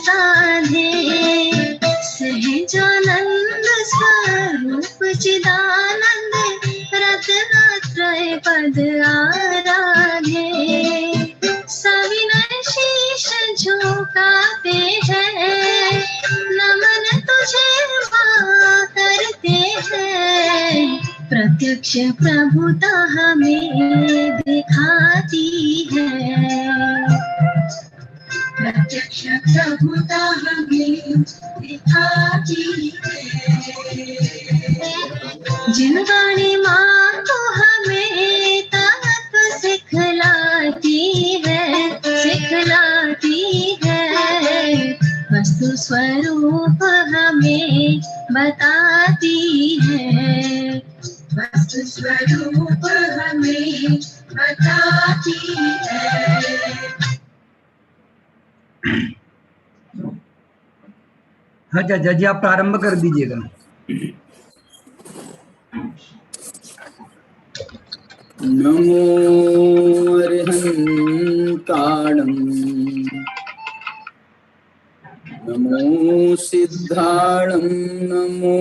साधे, सहजानंद स्वरूप चिदानंद, रत्नात्रय पद आराधे। सविनय शीश झुकाते हैं, नमन तुझे मां करते हैं। प्रत्यक्ष प्रभुता हमें दिखाती है, प्रत्यक्ष प्रभुता हमें दिखाती है। जिनवाणी माँ तो हमें तत्व सिखलाती है, सिखलाती है। वस्तु स्वरूप हमें बताती है, वस्तु स्वरूप हमें बताती है। हाँ चाचा जी, आप प्रारंभ कर दीजिएगा। नमो अरिहंताणं, नमो सिद्धाणं, नमो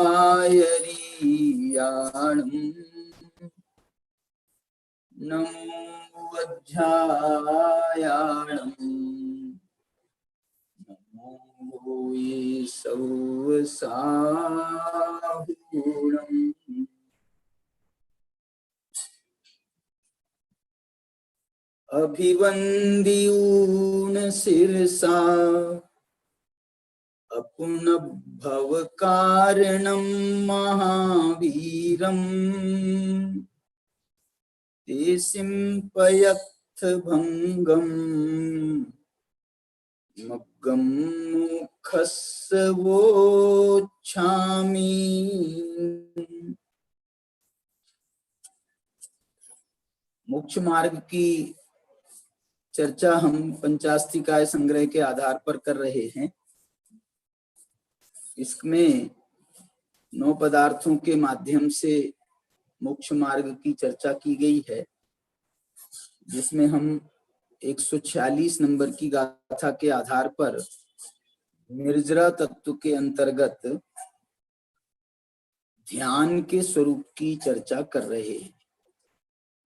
आयरीयाणं, नमो वज्रायाणं, नमो ये सौसाहूणम्। अभिवंद्यून शिरसा अपुनभव कारणं महावीरम्, ते सिंपयत्थ भंगम्, मग्गं मुखस्य वोच्छामि। मोक्ष मार्ग की चर्चा हम पंचास्तिकाय संग्रह के आधार पर कर रहे हैं। इसमें 9 पदार्थों के माध्यम से मोक्ष मार्ग की चर्चा की गई है, जिसमें हम 146 नंबर की गाथा के आधार पर निर्जरा तत्व के अंतर्गत ध्यान के स्वरूप की चर्चा कर रहे हैं।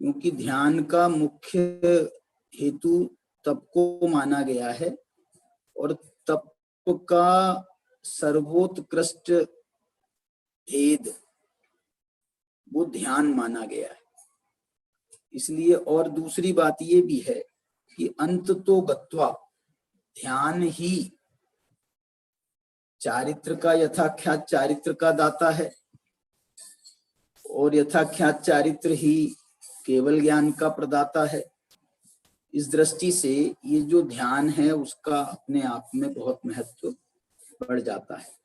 क्योंकि ध्यान का मुख्य हेतु तप को माना गया है और तप का सर्वोत्कृष्ट भेद वो ध्यान माना गया है। इसलिए और दूसरी बात ये भी है कि अंत तो गत्वा ध्यान ही चारित्र का यथाख्यात चारित्र का दाता है और यथाख्यात चारित्र ही केवल ज्ञान का प्रदाता है। इस दृष्टि से ये जो ध्यान है उसका अपने आप में बहुत महत्व बढ़ जाता है।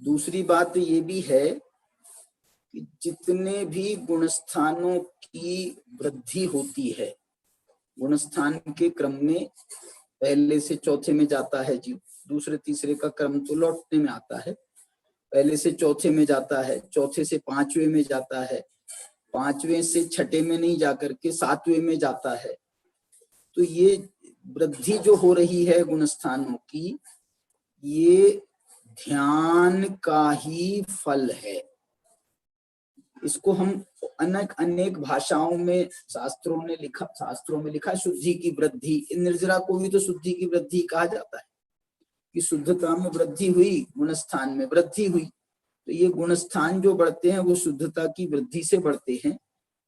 दूसरी बात ये भी है कि जितने भी गुणस्थानों की वृद्धि होती है, गुणस्थान के क्रम में पहले से चौथे में जाता है जीव, दूसरे तीसरे का क्रम तो लौटने में आता है। पहले से चौथे में जाता है, चौथे से पांचवें में जाता है, पांचवें से छठे में नहीं जाकर के सातवें में जाता है। तो ये वृद्धि जो हो रही है गुणस्थानों की, ये ध्यान का ही फल है। इसको हम अनेक भाषाओं में शास्त्रों में लिखा शुद्धि की वृद्धि। निर्जरा को भी तो शुद्धि की वृद्धि कहा जाता है कि शुद्धता में वृद्धि हुई, गुणस्थान में वृद्धि हुई। तो ये गुणस्थान जो बढ़ते हैं वो शुद्धता की वृद्धि से बढ़ते हैं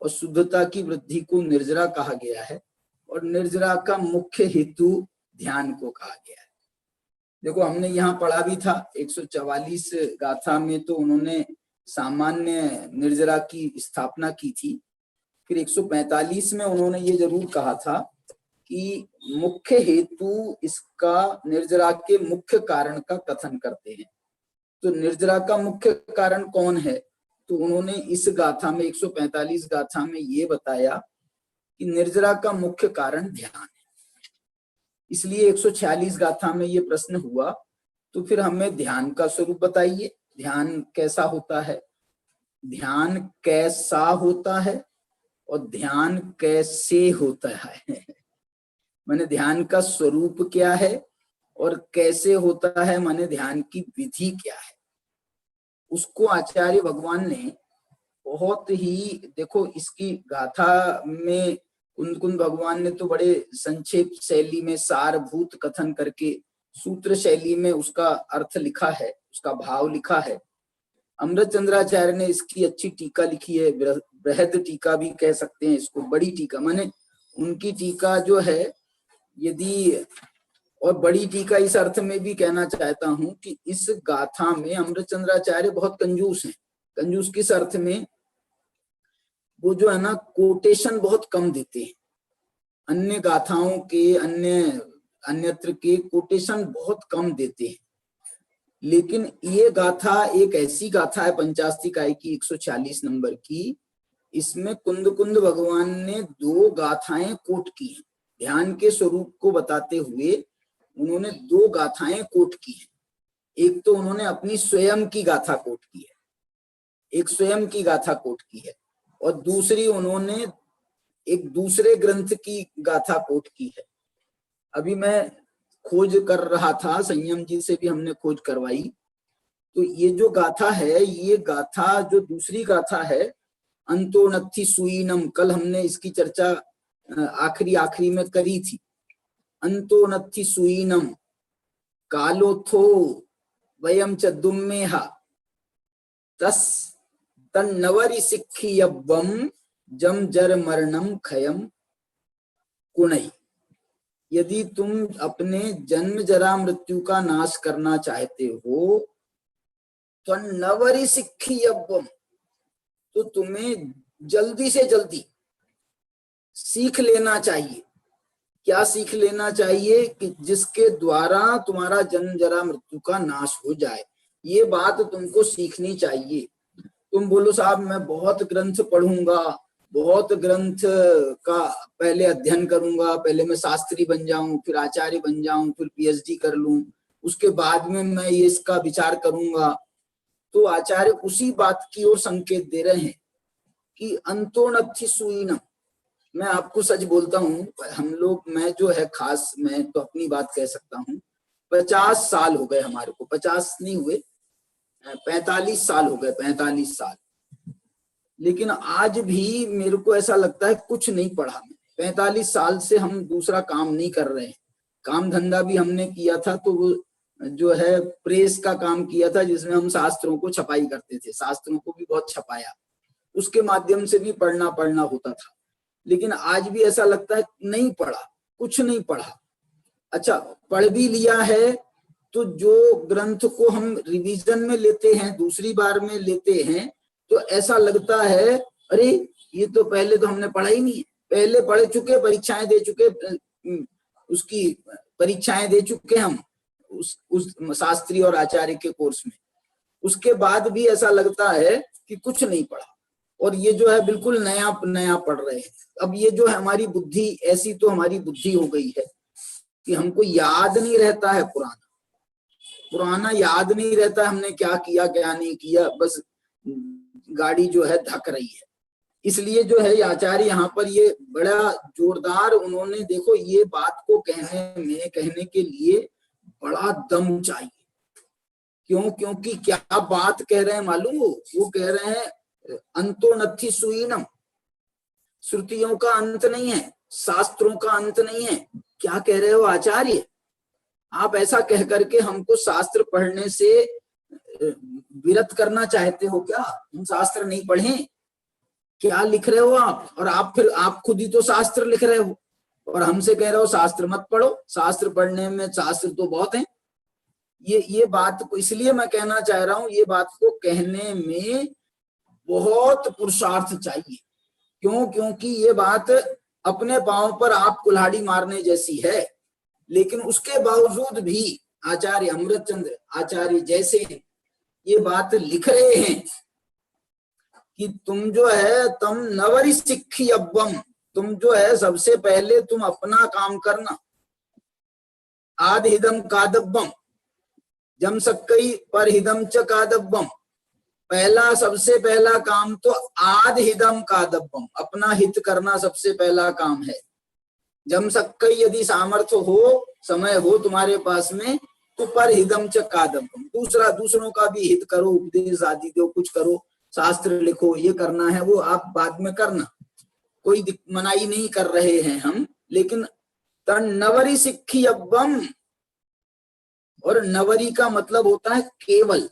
और शुद्धता की वृद्धि को निर्जरा कहा गया है और निर्जरा का मुख्य हेतु ध्यान को कहा गया है। देखो हमने यहाँ पढ़ा भी था 144 गाथा में तो उन्होंने सामान्य निर्जरा की स्थापना की थी। फिर 145 में उन्होंने ये जरूर कहा था कि मुख्य हेतु इसका निर्जरा के मुख्य कारण का कथन करते हैं। तो निर्जरा का मुख्य कारण कौन है? तो उन्होंने इस गाथा में 145 गाथा में ये बताया कि निर्जरा का मुख्य कारण ध्यान है। इसलिए 146 गाथा में ये प्रश्न हुआ, तो फिर हमें ध्यान का स्वरूप बताइए, ध्यान कैसा होता है, ध्यान कैसा होता है और ध्यान कैसे होता है। मैंने ध्यान का स्वरूप क्या है और कैसे होता है, माने ध्यान की विधि क्या है, उसको आचार्य भगवान ने बहुत ही, देखो इसकी गाथा में कुंद कुंद भगवान ने तो बड़े संक्षेप शैली में सारभूत कथन करके सूत्र शैली में उसका अर्थ लिखा है, उसका भाव लिखा है। अमृत चंद्राचार्य ने इसकी अच्छी टीका लिखी है, बृहद टीका भी कह सकते हैं इसको, बड़ी टीका, माने उनकी टीका जो है, यदि और बड़ी टीका इस अर्थ में भी कहना चाहता हूं कि इस गाथा में अमृत चंद्राचार्य बहुत कंजूस हैं। कंजूस किस अर्थ में, वो जो है ना कोटेशन बहुत कम देते हैं, अन्य गाथाओं के अन्यत्र के कोटेशन बहुत कम देते हैं। लेकिन ये गाथा एक ऐसी गाथा है पंचास्तिकाय की 146 नंबर की, इसमें कुंद कुंद भगवान ने 2 गाथाएं कोट की हैं। ध्यान के स्वरूप को बताते हुए उन्होंने 2 गाथाएं कोट की हैं। एक तो उन्होंने अपनी स्वयं की गाथा कोट की है, एक स्वयं की गाथा कोट की है, और दूसरी उन्होंने एक दूसरे ग्रंथ की गाथा कोट की है। अभी मैं खोज कर रहा था, संयम जी से भी हमने खोज करवाई, तो ये जो गाथा है, ये गाथा जो दूसरी गाथा है, अंतोनत्थि सुईनम, कल हमने इसकी चर्चा आखिरी में करी थी। अंतोनत्थि सुईनम कालोथो वयम च दुम्मेहा तस तन्नवरि सिक्खियब्बम जम जर मरणम खयम कुणई। यदि तुम अपने जन्म जरा मृत्यु का नाश करना चाहते हो तो नवरि सिक्खियब्बम, तो तुम्हें जल्दी से जल्दी सीख लेना चाहिए। क्या सीख लेना चाहिए, कि जिसके द्वारा तुम्हारा जन्म जरा मृत्यु का नाश हो जाए, ये बात तुमको सीखनी चाहिए। तुम बोलो साहब मैं बहुत ग्रंथ पढ़ूंगा, बहुत ग्रंथ का पहले अध्ययन करूंगा, पहले मैं शास्त्री बन जाऊं, फिर आचार्य बन जाऊं, फिर पीएचडी कर लूं, उसके बाद में मैं ये इसका विचार करूंगा। तो आचार्य उसी बात की ओर संकेत दे रहे हैं कि अंतोनत्थि सुईनम। मैं आपको सच बोलता हूँ, हम लोग, मैं जो है खास, मैं तो अपनी बात कह सकता हूँ, 50 साल हो गए हमारे को, 50 नहीं हुए, 45 साल हो गए, 45 साल। लेकिन आज भी मेरे को ऐसा लगता है कुछ नहीं पढ़ा। 45 साल से हम दूसरा काम नहीं कर रहे हैं। काम धंधा भी हमने किया था, तो वो जो है प्रेस का काम किया था, जिसमें हम शास्त्रों को छपाई करते थे, शास्त्रों को भी बहुत छपाया, उसके माध्यम से भी पढ़ना होता था। लेकिन आज भी ऐसा लगता है नहीं पढ़ा, कुछ नहीं पढ़ा। अच्छा, पढ़ भी लिया है तो जो ग्रंथ को हम रिवीजन में लेते हैं, दूसरी बार में लेते हैं, तो ऐसा लगता है अरे ये तो पहले तो हमने पढ़ा ही नहीं है, पहले पढ़ चुके, परीक्षाएं दे चुके, उसकी परीक्षाएं दे चुके हम उस शास्त्री और आचार्य के कोर्स में, उसके बाद भी ऐसा लगता है कि कुछ नहीं पढ़ा, और ये जो है बिल्कुल नया नया पढ़ रहे हैं। अब ये जो है हमारी बुद्धि, ऐसी तो हमारी बुद्धि हो गई है कि हमको याद नहीं रहता है, पुराना याद नहीं रहता, हमने क्या किया क्या नहीं किया, बस गाड़ी जो है धक रही है। इसलिए जो है आचार्य यहाँ पर ये बड़ा जोरदार, उन्होंने देखो ये बात को कहने के लिए बड़ा दम चाहिए। क्यों? क्योंकि क्या बात कह रहे हैं मालूम हो? वो कह रहे हैं अंतोनत्थि सुईनम, श्रुतियों का अंत नहीं है, शास्त्रों का अंत नहीं है। क्या कह रहे हो आचार्य? आप ऐसा कह करके हमको शास्त्र पढ़ने से विरत करना चाहते हो क्या? हम शास्त्र नहीं पढ़े? क्या लिख रहे हो आप? और आप खुद ही तो शास्त्र लिख रहे हो और हमसे कह रहे हो शास्त्र मत पढ़ो। शास्त्र पढ़ने में शास्त्र तो बहुत हैं। ये बात को इसलिए मैं कहना चाह रहा हूं, ये बात को कहने में बहुत पुरुषार्थ चाहिए। क्यों? क्योंकि ये बात अपने पांव पर आप कुल्हाड़ी मारने जैसी है। लेकिन उसके बावजूद भी आचार्य अमृतचंद्र आचार्य जैसे ये बात लिख रहे हैं कि तुम जो है तम नवरि सिक्खी अब्बम, तुम जो है सबसे पहले तुम अपना काम करना। आद हिदम कादब्बम जम सक्कई पर हिदम च कादब्बम, पहला सबसे पहला काम तो आद हिदम कादब्बम, अपना हित करना सबसे पहला काम है। जम सक्कई यदि सामर्थ्य हो, समय हो तुम्हारे पास में, तो पर हिदम च कादम, दूसरों का भी हित करो, उपदेश आदि दो, कुछ करो, शास्त्र लिखो, ये करना है वो आप बाद में करना, कोई मनाही नहीं कर रहे हैं हम। लेकिन तन नवरी सिक्खी अब्बम, और नवरी का मतलब होता है केवल,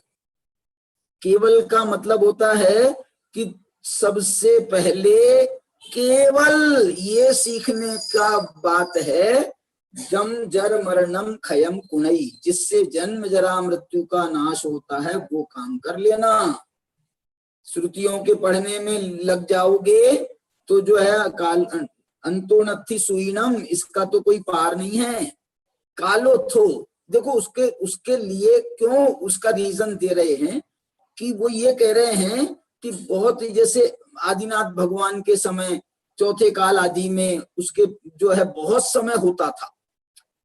केवल का मतलब होता है कि सबसे पहले केवल ये सीखने का बात है, जम जर मरणम खयम कुनई, जिससे जन्म जरा मृत्यु का नाश होता है वो काम कर लेना। श्रुतियों के पढ़ने में लग जाओगे तो जो है काल अंतोनथी सुईनम, इसका तो कोई पार नहीं है। कालो थो, देखो उसके लिए क्यों उसका रीजन दे रहे हैं कि वो ये कह रहे हैं कि बहुत ही जैसे आदिनाथ भगवान के समय चौथे काल आदि में उसके जो है बहुत समय होता था,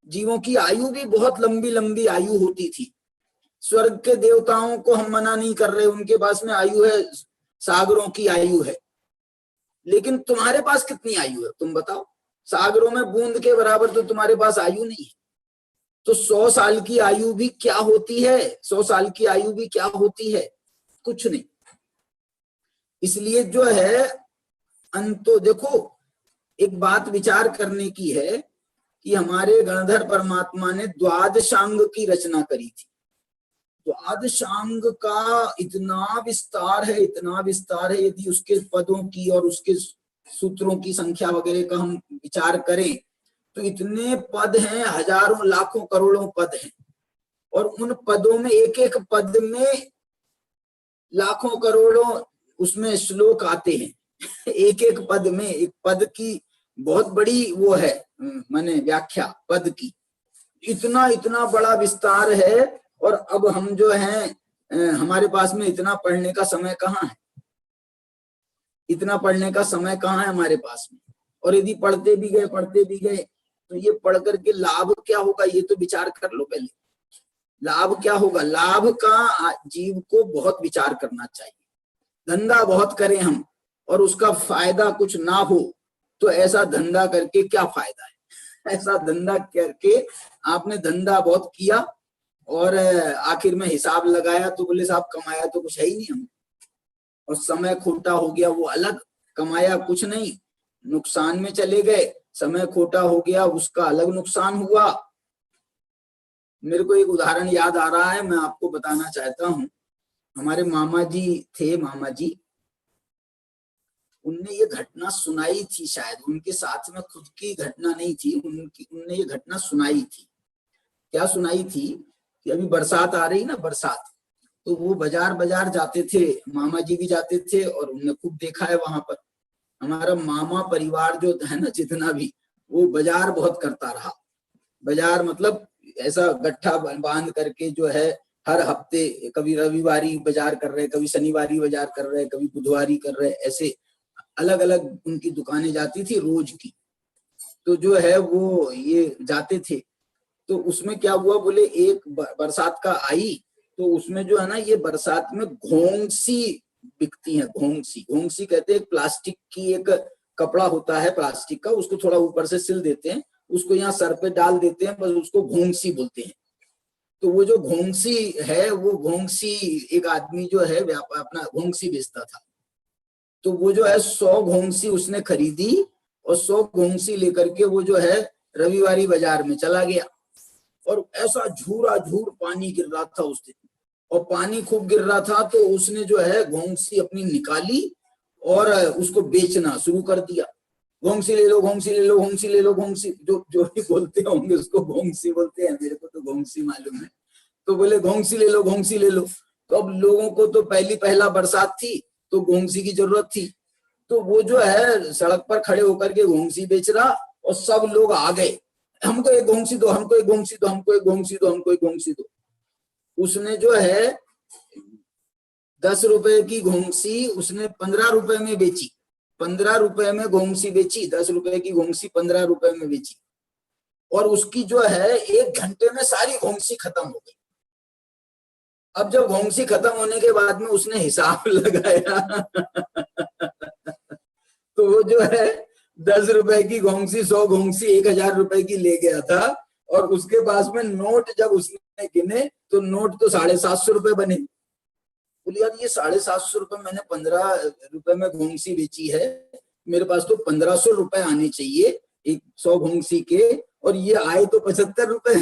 जीवों की आयु भी बहुत लंबी लंबी आयु होती थी। स्वर्ग के देवताओं को हम मना नहीं कर रहे, उनके पास में आयु है, सागरों की आयु है, लेकिन तुम्हारे पास कितनी आयु है तुम बताओ? सागरों में बूंद के बराबर तो तुम्हारे पास आयु नहीं है। तो 100 साल की आयु भी क्या होती है, 100 साल की आयु भी क्या होती है, कुछ नहीं। इसलिए जो है अंतो, देखो एक बात विचार करने की है कि हमारे गणधर परमात्मा ने द्वादशांग की रचना करी थी। द्वादशांग का इतना विस्तार है, इतना विस्तार है, यदि उसके पदों की और उसके सूत्रों की संख्या वगैरह का हम विचार करें तो इतने पद हैं, हजारों लाखों करोड़ों पद हैं, और उन पदों में एक एक पद में लाखों करोड़ों उसमें श्लोक आते हैं। एक एक पद में, एक पद की बहुत बड़ी वो है माने व्याख्या पद की, इतना इतना बड़ा विस्तार है। और अब हम जो हैं हमारे पास में इतना पढ़ने का समय कहाँ है, इतना पढ़ने का समय कहाँ है हमारे पास में। और यदि पढ़ते भी गए तो ये पढ़ करके लाभ क्या होगा, ये तो विचार कर लो पहले। लाभ क्या होगा? लाभ का जीव को बहुत विचार करना चाहिए। धंधा बहुत करें हम और उसका फायदा कुछ ना हो तो ऐसा धंधा करके क्या फायदा है? ऐसा धंधा करके आपने धंधा बहुत किया और आखिर में हिसाब लगाया तो बोले साहब कमाया तो कुछ है ही नहीं हम, और समय खोटा हो गया वो अलग, कमाया कुछ नहीं, नुकसान में चले गए, समय खोटा हो गया उसका अलग नुकसान हुआ। मेरे को एक उदाहरण याद आ रहा है, मैं आपको बताना चाहता हूँ। हमारे मामा जी थे, मामा जी, उनने ये घटना सुनाई थी, शायद उनके साथ में खुद की घटना नहीं थी, उनने ये घटना सुनाई थी। क्या सुनाई थी कि अभी बरसात आ रही ना, बरसात, तो वो बाजार जाते थे, मामा जी भी जाते थे, और उनने खूब देखा है वहां पर हमारा मामा परिवार जो है ना जितना भी, वो बाजार बहुत करता रहा। बाजार मतलब ऐसा गट्ठा बांध करके जो है हर हफ्ते, कभी रविवारी बाजार कर रहे, कभी शनिवारी बाजार कर रहे, कभी बुधवारी कर रहे, ऐसे अलग अलग उनकी दुकानें जाती थी रोज की। तो जो है वो ये जाते थे। तो उसमें क्या हुआ, बोले एक बरसात का आई तो उसमें जो है ना ये बरसात में घोंसी बिकती है। घोंसी कहते हैं, प्लास्टिक की एक कपड़ा होता है प्लास्टिक का, उसको थोड़ा ऊपर से सिल देते हैं, उसको यहाँ सर पे डाल देते हैं, बस उसको घोंसी बोलते हैं। तो वो जो घोंसी है, वो घोंसी एक आदमी जो है अपना घोंसी बेचता था, तो वो जो है 100 घोंसी उसने खरीदी और 100 घोंसी लेकर के वो जो है रविवारी बाजार में चला गया। और ऐसा झूर पानी गिर रहा था उस दिन, और पानी खूब गिर रहा था, तो उसने जो है घोंसी अपनी निकाली और उसको बेचना शुरू कर दिया। घोंसी ले लो, घोंसी ले लो, घोंसी ले लो, घोंसी, जो भी बोलते होंगे उसको घोंसी बोलते हैं, मेरे को तो घोंसी मालूम है। तो बोले घोंसी ले लो, घोंसी ले लो। तो अब लोगों को तो पहला बरसात थी तो घोंसी की जरूरत थी, तो वो जो है सड़क पर खड़े होकर के घोंसी बेच रहा, और सब लोग आ गए, हमको एक घोंसी दो, हमको एक घोंसी दो, हमको एक घोंसी दो, हमको एक घोंसी दो। उसने जो है 10 रुपए की घोंसी उसने 15 रुपए में बेची, 15 रुपए में घोंसी बेची, 10 रुपए की घोंसी 15 रुपए में बेची, और उसकी जो है 1 घंटे में सारी घोंसी खत्म हो गई। अब जब घोंसी खत्म होने के बाद में उसने हिसाब लगाया तो वो जो है 10 रुपए की घोंसी 100 घोंसी 1000 रुपए की ले गया था, और उसके पास में नोट जब उसने गिने तो नोट तो 750 रुपए बने। बोले यार ये 750 रुपए मैंने 15 रुपए में घोंसी बेची है, मेरे पास तो 1500 रुपए आने चाहिए एक 100 घोंसी के, और ये आए तो 75 रुपए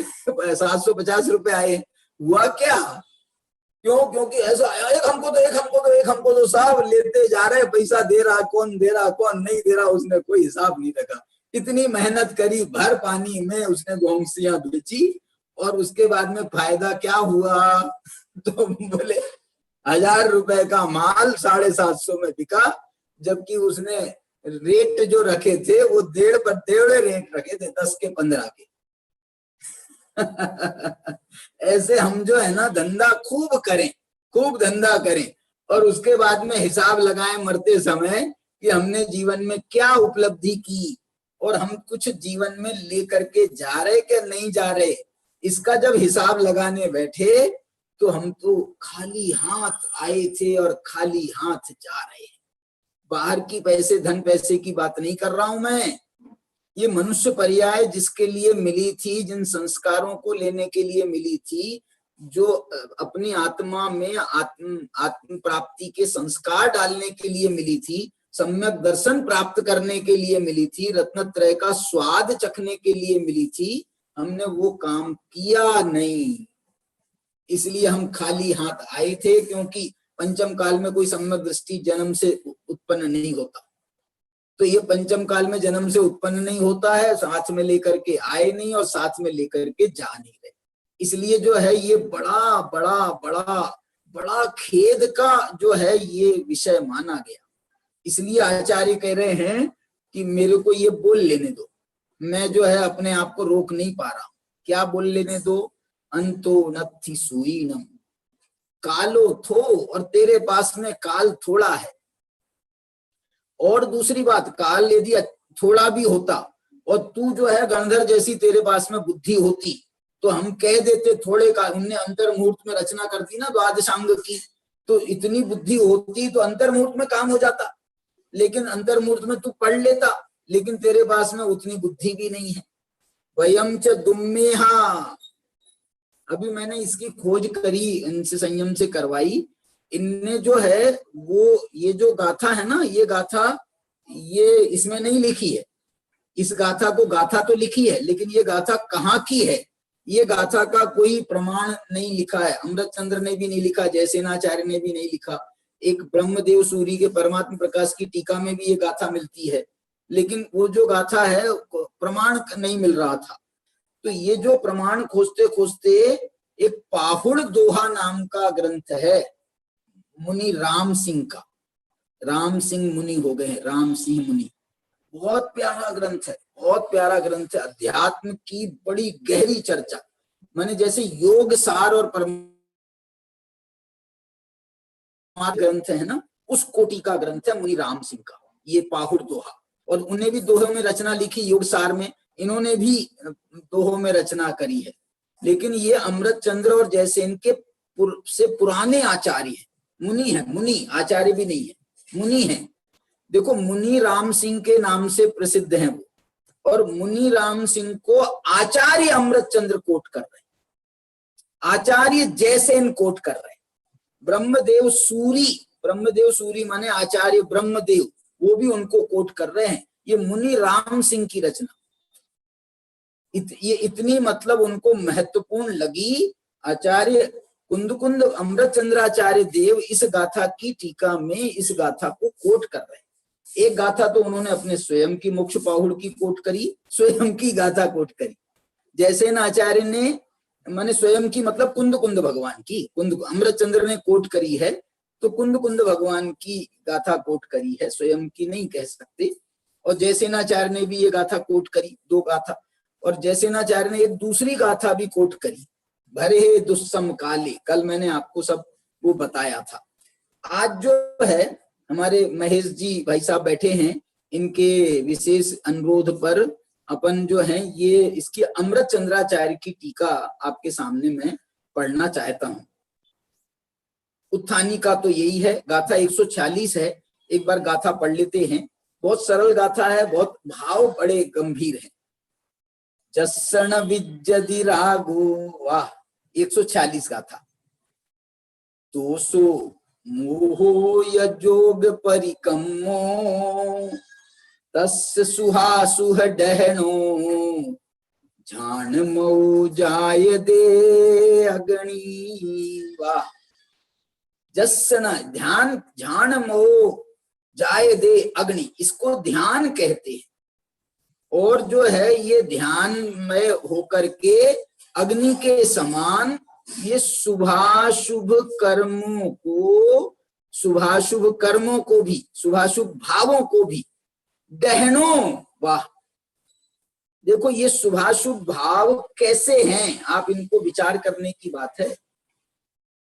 750 रुपए आए। हुआ क्या? क्यों? क्योंकि ऐसा आया, एक हमको दो, एक हमको दो, एक हमको दो, सब लेते जा रहे, पैसा दे रहा कौन, दे रहा कौन नहीं दे रहा, उसने कोई हिसाब नहीं रखा। इतनी मेहनत करी, भर पानी में उसने घोंसियां बेची, और उसके बाद में फायदा क्या हुआ? तो बोले 1000 रुपए का माल 750 में बिका, जबकि उसने रेट जो रखे थे वो 1.5 रेट रखे थे, 10 के 15 के। ऐसे हम जो है ना धंधा खूब करें, खूब धंधा करें, और उसके बाद में हिसाब लगाएं मरते समय कि हमने जीवन में क्या उपलब्धि की, और हम कुछ जीवन में लेकर के जा रहे कि नहीं जा रहे। इसका जब हिसाब लगाने बैठे तो हम तो खाली हाथ आए थे और खाली हाथ जा रहे हैं। बाहर की पैसे धन पैसे की बात नहीं कर रहा हूं मैं, ये मनुष्य पर्याय जिसके लिए मिली थी, जिन संस्कारों को लेने के लिए मिली थी, जो अपनी आत्मा में आत्म प्राप्ति के संस्कार डालने के लिए मिली थी, सम्यक दर्शन प्राप्त करने के लिए मिली थी, रत्नत्रय का स्वाद चखने के लिए मिली थी, हमने वो काम किया नहीं, इसलिए हम खाली हाथ आए थे। क्योंकि पंचम काल में कोई सम्यक दृष्टि जन्म से उत्पन्न नहीं होता, तो ये पंचम काल में जन्म से उत्पन्न नहीं होता है, साथ में लेकर के आए नहीं और साथ में लेकर के जा नहीं रहे। इसलिए जो है ये बड़ा बड़ा बड़ा बड़ा खेद का जो है ये विषय माना गया। इसलिए आचार्य कह रहे हैं कि मेरे को ये बोल लेने दो, मैं जो है अपने आप को रोक नहीं पा रहा हूं। क्या बोल लेने दो? अंतो नत्थि सुईनम, कालो थो, और तेरे पास में काल थोड़ा है। और दूसरी बात, काल यदि थोड़ा भी होता और तू जो है गंधर जैसी तेरे पास में बुद्धि होती तो हम कह देते थोड़े काल। उनने अंतर मुहूर्त में रचना कर दी ना द्वादशांग की, तो इतनी बुद्धि होती तो अंतर मुहूर्त में काम हो जाता, लेकिन अंतर मुहूर्त में तू पढ़ लेता, लेकिन तेरे पास में उतनी बुद्धि भी नहीं है। वयम च दुम्मेहा, अभी मैंने इसकी खोज करी, इनसे संयम से करवाई। इनने जो है वो ये जो गाथा है ना, ये गाथा ये इसमें नहीं लिखी है। इस गाथा को गाथा तो लिखी है, लेकिन ये गाथा कहाँ की है, ये गाथा का कोई प्रमाण नहीं लिखा है। अमृत चंद्र ने भी नहीं लिखा, जयसेनाचार्य ने भी नहीं लिखा। एक ब्रह्मदेव सूरी के परमात्म प्रकाश की टीका में भी ये गाथा मिलती है, लेकिन वो जो गाथा है प्रमाण नहीं मिल रहा था। तो ये जो प्रमाण खोजते खोजते एक पाहुड़ दोहा नाम का ग्रंथ है मुनि राम सिंह का, राम सिंह मुनि हो गए, राम सिंह मुनि। बहुत प्यारा ग्रंथ है, बहुत प्यारा ग्रंथ है। अध्यात्म की बड़ी गहरी चर्चा, माने जैसे योग सार और परमात्मा ग्रंथ है ना, उस कोटि का ग्रंथ है मुनि राम सिंह का ये पाहुड़ दोहा। और उन्हें भी दोहों में रचना लिखी, योग सार में इन्होंने भी दोहों में रचना करी है। लेकिन ये अमृत चंद्र और जयसेन के से पुराने आचार्य है, मुनि है, मुनि आचार्य भी नहीं है, मुनि है। देखो मुनि राम सिंह के नाम से प्रसिद्ध हैं वो, और मुनि राम सिंह को आचार्य अमृत चंद्र कोट कर रहे हैं, आचार्य जयसेन कोट कर रहे हैं। ब्रह्मदेव सूरी माने आचार्य ब्रह्मदेव, वो भी उनको कोट कर रहे हैं। ये मुनि राम सिंह की रचना, ये इतनी मतलब उनको महत्वपूर्ण लगी। आचार्य कुंद अमृत चंद्राचार्य देव इस गाथा की टीका में इस गाथा को कोट कर रहे हैं। एक गाथा तो उन्होंने अपने स्वयं की मोक्ष पाहुड़ की कोट करी, स्वयं की गाथा कोट करी। जयसेन आचार्य ने माने स्वयं की मतलब कुंद भगवान की, कुंद अमृत चंद्र ने कोट करी है तो कुंद भगवान की गाथा कोट करी है, स्वयं की नहीं कह सकते। और जयसेनाचार्य ने भी ये गाथा कोट करी, दो गाथा। और जयसेनाचार्य ने एक दूसरी गाथा भी कोट करी, भरे दुस्सम काले, कल मैंने आपको सब वो बताया था। आज जो है हमारे महेश जी भाई साहब बैठे हैं, इनके विशेष अनुरोध पर अपन जो है ये इसकी अमृत चंद्राचार्य की टीका आपके सामने मैं पढ़ना चाहता हूं। उत्थानी का तो यही है, गाथा 146 है, एक बार गाथा पढ़ लेते हैं बहुत सरल गाथा है, बहुत भाव बड़े गंभीर है। जस्सण विज्जति रागो, वाह, 146 गाथा। दोसो मोहो यजोग परिकम्मो, तस्य सुहासुह डहनो, झाण मऊ जाय दे अगणी। वाह, जस्सण ध्यान, झाण मऊ जाय दे अग्नि, इसको ध्यान कहते हैं। और जो है ये ध्यान में होकर के अग्नि के समान ये शुभाशुभ कर्मों को, शुभाशुभ कर्मों को भी, शुभाशुभ भावों को भी गहनो। वाह, देखो ये शुभाशुभ भाव कैसे हैं, आप इनको विचार करने की बात है।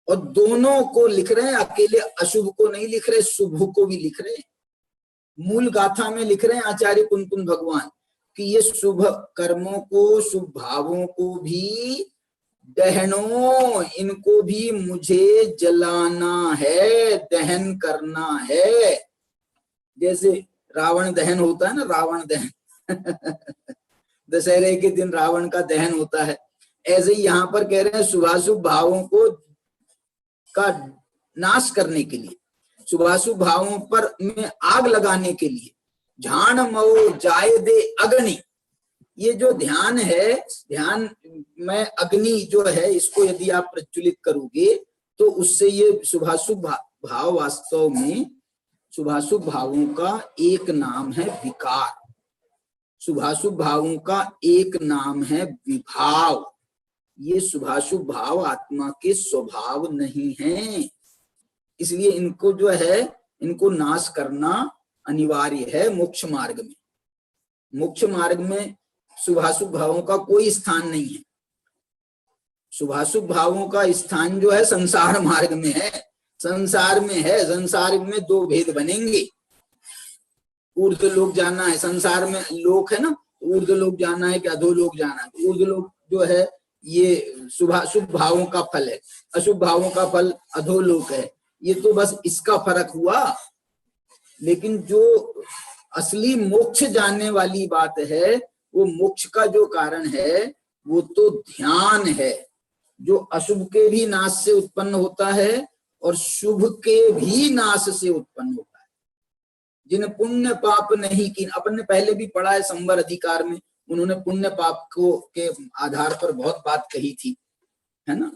और दोनों को लिख रहे हैं, अकेले अशुभ को नहीं लिख रहे, शुभ को भी लिख रहे हैं। मूल गाथा में लिख रहे हैं आचार्य कुंकुम भगवान कि ये शुभ कर्मों को, शुभ भावों को भी दहनो, इनको भी मुझे जलाना है, दहन करना है। जैसे रावण दहन होता है ना, रावण दहन दशहरे के दिन रावण का दहन होता है, ऐसे ही यहाँ पर कह रहे हैं शुभाशुभ भावों को का नाश करने के लिए, शुभाशुभ भावों पर में आग लगाने के लिए। झाण मऊ जाय दे अग्नि, ये जो ध्यान है, ध्यान में अग्नि जो है, इसको यदि आप प्रज्वलित करोगे तो उससे ये शुभाशुभ भाव, वास्तव में शुभाशुभ भावों का एक नाम है विकार, शुभाशुभ भावों का एक नाम है विभाव। ये शुभाशुभ भाव आत्मा के स्वभाव नहीं है, इसलिए इनको जो है, इनको नाश करना अनिवार्य है मोक्ष मार्ग में। मोक्ष मार्ग में शुभाशुभ भावों का कोई स्थान नहीं है। शुभाशुभ भावों का स्थान जो है संसार मार्ग में है, संसार में है। संसार में दो भेद बनेंगे, ऊर्ध्व लोक जाना है, संसार में लोक है ना, ऊर्ध्व लोक जाना है कि अधोलोक जाना है। ऊर्ध्व लोक जो है ये शुभाशुभ भावों का फल है, अशुभ भावों का फल अधोलोक है। ये तो बस इसका फर्क हुआ, लेकिन जो असली मोक्ष जानने वाली बात है, वो मोक्ष का जो कारण है वो तो ध्यान है, जो अशुभ के भी नाश से उत्पन्न होता है और शुभ के भी नाश से उत्पन्न होता है। जिन पुण्य पाप नहीं की, अपन ने पहले भी पढ़ा है संवर अधिकार में, उन्होंने पुण्य पाप को के आधार पर बहुत बात कही थी, है ना।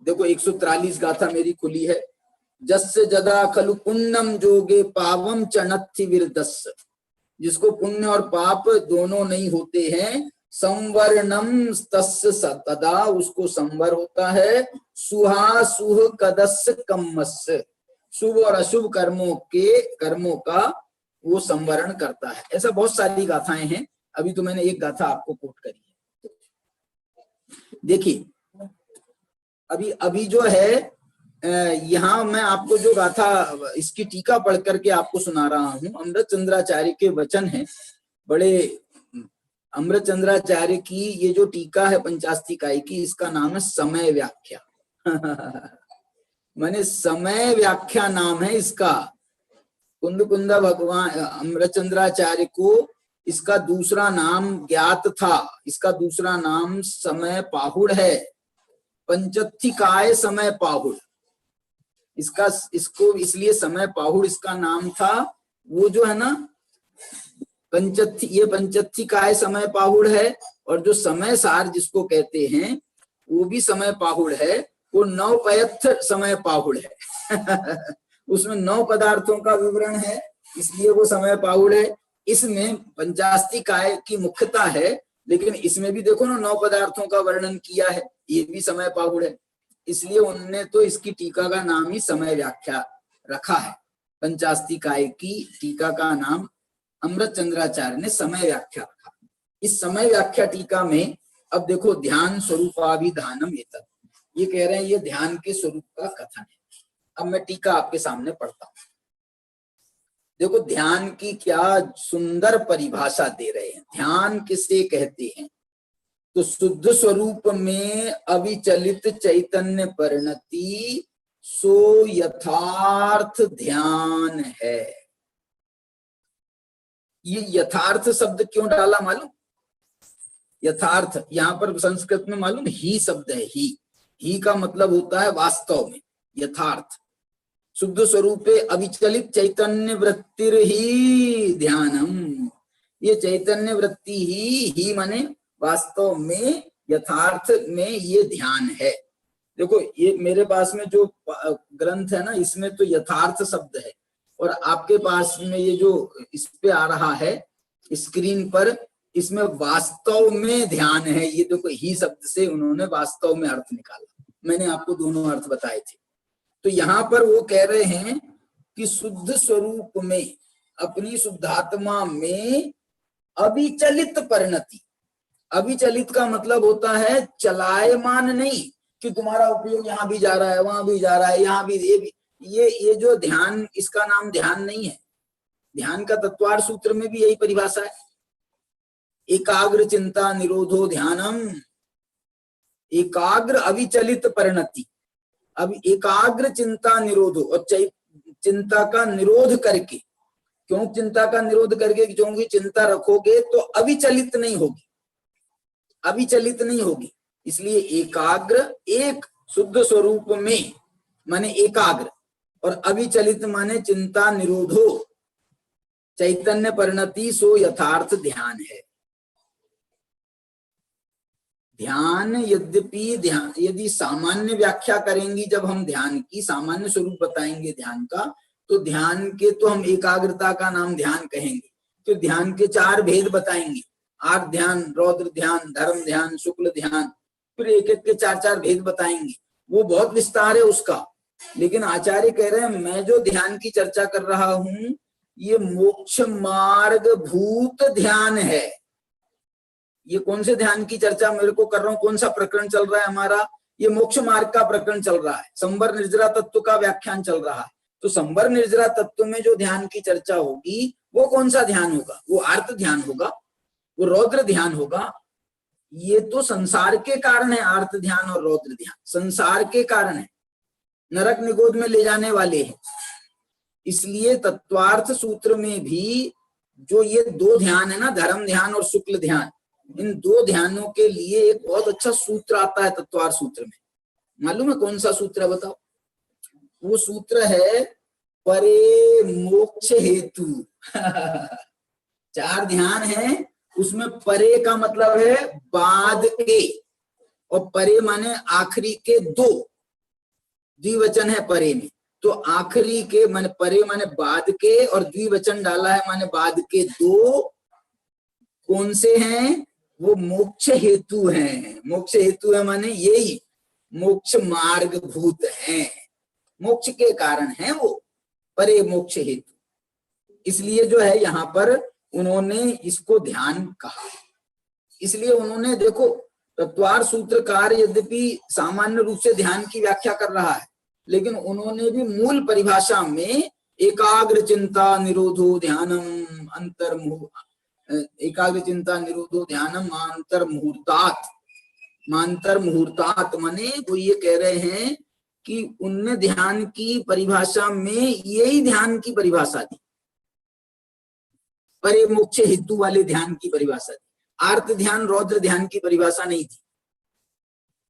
देखो 143 गाथा मेरी खुली है। जस्य जदा खलु पुण्यम जोगे पावम चनत्थि विरदस्य, जिसको पुण्य और पाप दोनों नहीं होते हैं, संवरणम तस्य तदा, उसको संवर होता है। सुहासुह कदस्य कम्मस्य, शुभ और अशुभ कर्मों का वो संवरण करता है। ऐसा बहुत सारी गाथाएं हैं, अभी तो मैंने एक गाथा आपको कोट करी है। देखिए अभी जो है यहाँ मैं आपको जो गाथा, इसकी टीका पढ़ करके आपको सुना रहा हूँ। अमृतचंद्राचार्य के वचन हैं बड़े। अमृतचंद्राचार्य की ये जो टीका है पंचास्तिकाई की, इसका नाम है समय व्याख्या माने समय व्याख्या नाम है इसका। कुंद भगवान अमृतचंद्राचार्य को इसका दूसरा नाम ज्ञात था, इसका दूसरा नाम समय पाहुड़ है, पंचत्थिकाय समय पाहुड़। इसको इसलिए समय पाहुड़ इसका नाम था। वो जो है ना ये पंचत्थिकाय समय पाहुड़ है, और जो समय सार जिसको कहते हैं वो भी समय पाहुड़ है। वो 9 पयत्थ समय पाहुड़ है उसमें 9 पदार्थों का विवरण है, इसलिए वो समय पाहुड़ है। इसमें पंचास्तिकाय की मुख्यता है, लेकिन इसमें भी देखो ना 9 पदार्थों का वर्णन किया है, ये भी समय पाहुड़ है। इसलिए उनने तो इसकी टीका का नाम ही समय व्याख्या रखा है। पंचास्तिकाय की टीका का नाम अमृतचंद्राचार्य ने समय व्याख्या रखा। इस समय व्याख्या टीका में अब देखो, ध्यान स्वरूपाभिधानम एतत्, ये कह रहे हैं ये ध्यान के स्वरूप का कथन है। अब मैं टीका आपके सामने पढ़ता हूं। देखो ध्यान की क्या सुंदर परिभाषा दे रहे हैं। ध्यान किसे कहते हैं? तो शुद्ध स्वरूप में अविचलित चैतन्य परिणति सो यथार्थ ध्यान है। ये यथार्थ शब्द क्यों डाला मालूम? यथार्थ यहाँ पर संस्कृत में मालूम ही शब्द है। ही का मतलब होता है वास्तव में, यथार्थ। शुद्ध स्वरूपे अविचलित चैतन्य वृत्तिर ही ध्यानम। ये चैतन्य वृत्ति ही माने वास्तव में, यथार्थ में ये ध्यान है। देखो ये मेरे पास में जो ग्रंथ है ना, इसमें तो यथार्थ शब्द है, और आपके पास में ये जो इस पे आ रहा है स्क्रीन पर, इसमें वास्तव में ध्यान है। ये देखो ही शब्द से उन्होंने वास्तव में अर्थ निकाला। मैंने आपको दोनों अर्थ बताए थे। तो यहाँ पर वो कह रहे हैं कि शुद्ध स्वरूप में, अपनी शुद्धात्मा में अविचलित परिणति। अविचलित का मतलब होता है चलायमान नहीं, कि तुम्हारा उपयोग यहाँ भी जा रहा है, वहां भी जा रहा है, यहाँ भी, ये जो ध्यान, इसका नाम ध्यान नहीं है। ध्यान का तत्वार्थ सूत्र में भी यही परिभाषा है, एकाग्र चिंता निरोधो ध्यानम। एकाग्र अविचलित परिणति। अब एकाग्र चिंता निरोधो, और चिंता का निरोध करके। क्यों चिंता का निरोध करके? क्योंकि चिंता रखोगे तो अविचलित नहीं होगी, अविचलित नहीं होगी। इसलिए एकाग्र, एक शुद्ध स्वरूप में माने एकाग्र, और अविचलित माने चिंता निरोधो चैतन्य परिणति, सो यथार्थ ध्यान है। ध्यान यद्यपि ध्यान, यदि सामान्य व्याख्या करेंगी, जब हम ध्यान की सामान्य स्वरूप बताएंगे ध्यान का, तो ध्यान के तो हम एकाग्रता का नाम ध्यान कहेंगे। तो ध्यान के 4 भेद बताएंगे, आर्त ध्यान, रौद्र ध्यान, धर्म ध्यान, शुक्ल ध्यान, फिर एक एक के 4-4 भेद बताएंगे। वो बहुत विस्तार है उसका। लेकिन आचार्य कह रहे हैं मैं जो ध्यान की चर्चा कर रहा हूं, ये मोक्ष मार्ग भूत ध्यान है। ये कौन से ध्यान की चर्चा मेरे को कर रहा हूँ? कौन सा प्रकरण चल रहा है हमारा? ये मोक्ष मार्ग का प्रकरण चल रहा है। संवर निर्जरा तत्व का व्याख्यान चल रहा है। तो संवर निर्जरा तत्व में जो ध्यान की चर्चा होगी, वो कौन सा ध्यान होगा? वो आर्त ध्यान होगा, वो रौद्र ध्यान होगा। ये तो संसार के कारण है, आर्त ध्यान और रौद्र ध्यान संसार के कारण है, नरक निगोद में ले जाने वाले हैं। इसलिए तत्वार्थ सूत्र में भी जो ये 2 ध्यान है ना, धर्म ध्यान और शुक्ल ध्यान, इन 2 ध्यानों के लिए एक बहुत अच्छा सूत्र आता है तत्वार्थ सूत्र में। मालूम है कौन सा सूत्र है? बताओ। वो सूत्र है परे मोक्ष हेतु। 4 ध्यान है, उसमें परे का मतलब है बाद के, और परे माने आखिरी के 2, द्विवचन है परे में। तो आखिरी के माने परे माने बाद के, और द्विवचन डाला है माने बाद के 2 कौन से हैं? वो मोक्ष हेतु हैं। मोक्ष हेतु है माने यही मोक्ष मार्ग भूत हैं, मोक्ष के कारण है वो, परे मोक्ष हेतु। इसलिए जो है यहाँ पर उन्होंने इसको ध्यान कहा। इसलिए उन्होंने देखो, तत्वार्थ सूत्रकार यद्यपि सामान्य रूप से ध्यान की व्याख्या कर रहा है, लेकिन उन्होंने भी मूल परिभाषा में एकाग्र चिंता निरोधो ध्यानम अंतर्मुह, एकाग्र चिंता निरोधो ध्यानम मांतर मुहूर्तात, मांतर मुहूर्तात माने वो ये कह रहे हैं कि उनने ध्यान की परिभाषा में यही ध्यान की परिभाषा दी, परे मोक्ष हेतु वाले ध्यान की परिभाषा दी। आर्त ध्यान रौद्र ध्यान की परिभाषा नहीं थी।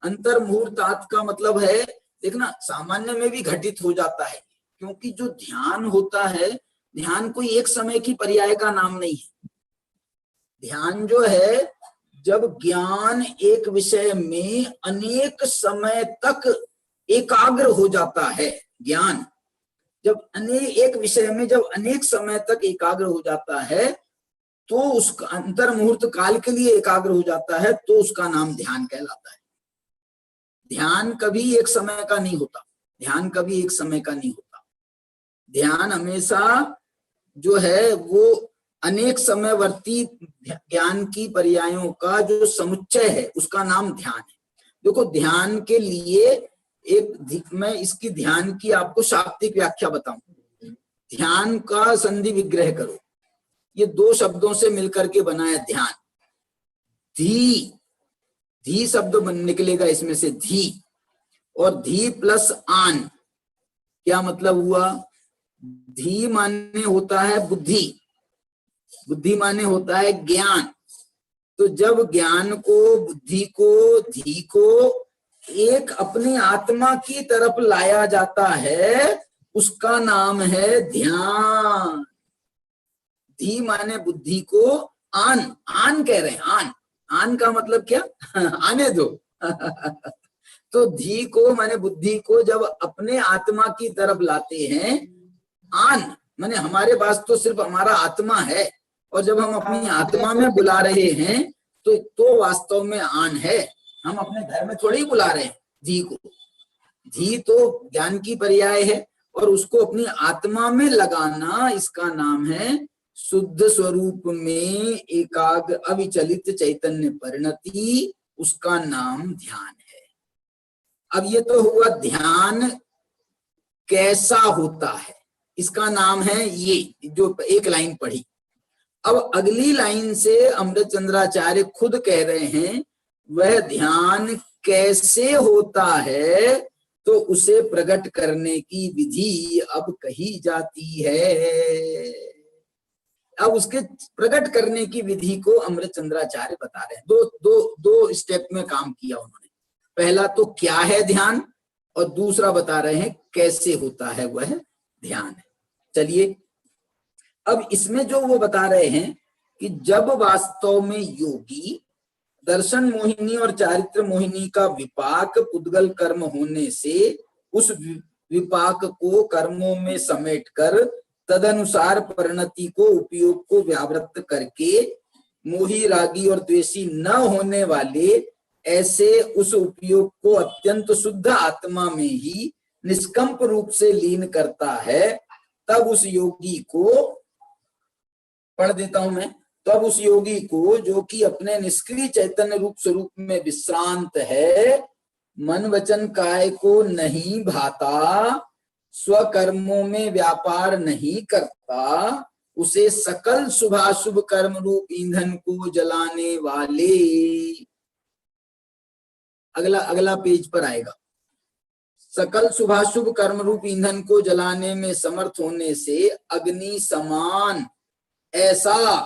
अंतर मुहूर्तात का मतलब है, देखना सामान्य में भी घटित हो जाता है, क्योंकि जो ध्यान होता है, ध्यान कोई एक समय की पर्याय का नाम नहीं है। ध्यान जो है, जब ज्ञान एक विषय में अनेक समय तक एकाग्र हो जाता है, ज्ञान जब एक विषय में जब अनेक समय तक एकाग्र हो जाता है, तो उसका अंतर मुहूर्त काल के लिए एकाग्र हो जाता है, तो उसका नाम ध्यान कहलाता है। ध्यान कभी एक समय का नहीं होता, ध्यान कभी एक समय का नहीं होता। ध्यान हमेशा जो है वो अनेक समयवर्ती ज्ञान की पर्यायों का जो समुच्चय है, उसका नाम ध्यान है। देखो ध्यान के लिए मैं इसकी ध्यान की आपको शाब्दिक व्याख्या बताऊं। ध्यान का संधि विग्रह करो, ये 2 शब्दों से मिलकर के बना है ध्यान। धी शब्द निकलेगा इसमें से, धी, और धी प्लस आन, क्या मतलब हुआ? धी माने होता है बुद्धि, बुद्धि माने होता है ज्ञान। तो जब ज्ञान को, बुद्धि को, धी को एक अपनी आत्मा की तरफ लाया जाता है, उसका नाम है ध्यान। धी माने बुद्धि को, आन, आन कह रहे हैं, आन, आन का मतलब क्या? आने दो। तो धी को माने बुद्धि को जब अपने आत्मा की तरफ लाते हैं, आन माने हमारे पास तो सिर्फ हमारा आत्मा है, और जब हम अपनी आत्मा में बुला रहे हैं तो वास्तव में आन है। हम अपने घर में थोड़ी बुला रहे हैं धी को। धी तो ज्ञान की पर्याय है, और उसको अपनी आत्मा में लगाना, इसका नाम है शुद्ध स्वरूप में एकाग्र अविचलित चैतन्य परिणति, उसका नाम ध्यान है। अब ये तो हुआ ध्यान कैसा होता है, इसका नाम है ये जो एक लाइन पढ़ी। अब अगली लाइन से अमृतचंद्राचार्य खुद कह रहे हैं वह ध्यान कैसे होता है, तो उसे प्रकट करने की विधि अब कही जाती है। अब उसके प्रकट करने की विधि को अमृतचंद्राचार्य बता रहे हैं। दो स्टेप में काम किया उन्होंने। पहला तो क्या है ध्यान, और दूसरा बता रहे हैं कैसे होता है वह ध्यान। चलिए, अब इसमें जो वो बता रहे हैं कि जब वास्तव में योगी दर्शन मोहिनी और चारित्र मोहिनी का विपाक पुद्गल कर्म होने से उस विपाक को कर्मों में समेटकर तदनुसार परिणति को, उपयोग को व्यावृत्त करके मोही, रागी और द्वेषी न होने वाले ऐसे उस उपयोग को अत्यंत शुद्ध आत्मा में ही निष्कंप रूप से लीन करता है, तब उस योगी को, पढ़ देता हूं मैं, तब उस योगी को जो कि अपने निष्क्रिय चैतन्य रूप स्वरूप में विश्रांत है, मन वचन काय को नहीं भाता, स्वकर्मों में व्यापार नहीं करता, उसे सकल शुभाशुभ कर्म रूप ईंधन को जलाने वाले, अगला पेज पर आएगा, सकल शुभाशुभ कर्म रूप ईंधन को जलाने में समर्थ होने से अग्नि समान ऐसा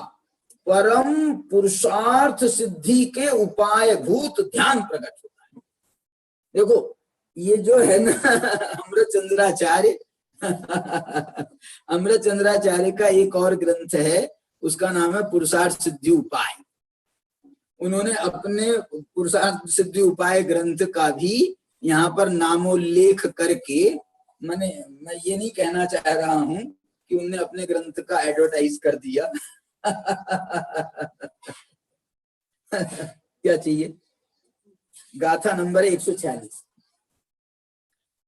परम पुरुषार्थ सिद्धि के उपाय भूत ध्यान प्रकट होता है। देखो ये जो है ना अमृतचंद्राचार्य का एक और ग्रंथ है, उसका नाम है पुरुषार्थ सिद्धि उपाय। उन्होंने अपने पुरुषार्थ सिद्धि उपाय ग्रंथ का भी यहाँ पर नामोल्लेख करके, मैं ये नहीं कहना चाह रहा हूं कि उन्होंने अपने ग्रंथ का एडवर्टाइज कर दिया। क्या चाहिए? गाथा नंबर 146।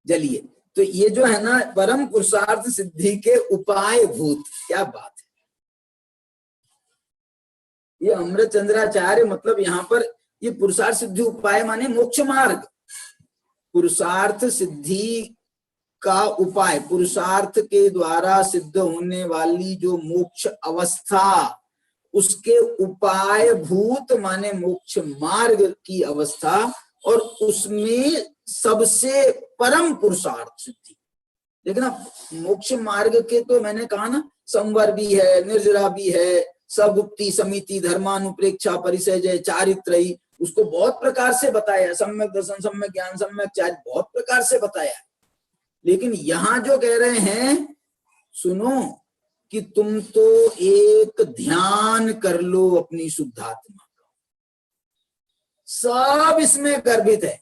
चलिए, तो ये जो है ना परम पुरुषार्थ सिद्धि के उपाय भूत, क्या बात है। ये अमृतचंद्राचार्य मतलब यहाँ पर ये पुरुषार्थ सिद्धि उपाय माने मोक्ष मार्ग, पुरुषार्थ सिद्धि का उपाय, पुरुषार्थ के द्वारा सिद्ध होने वाली जो मोक्ष अवस्था, उसके उपाय भूत माने मोक्ष मार्ग की अवस्था, और उसमें सबसे परम पुरुषार्थ सिद्धि। देखना, मोक्ष मार्ग के तो मैंने कहा ना, संवर भी है, निर्जरा भी है, सगुप्ती, समिति, धर्मानुप्रेक्षा, परिसय, चारित्र, उसको बहुत प्रकार से बताया, सम्यक दर्शन, सम्यक ज्ञान, सम्यक चारित्र, बहुत प्रकार से बताया। लेकिन यहां जो कह रहे हैं, सुनो कि तुम तो एक ध्यान कर लो अपनी शुद्धात्मा का, सब इसमें गर्भित है।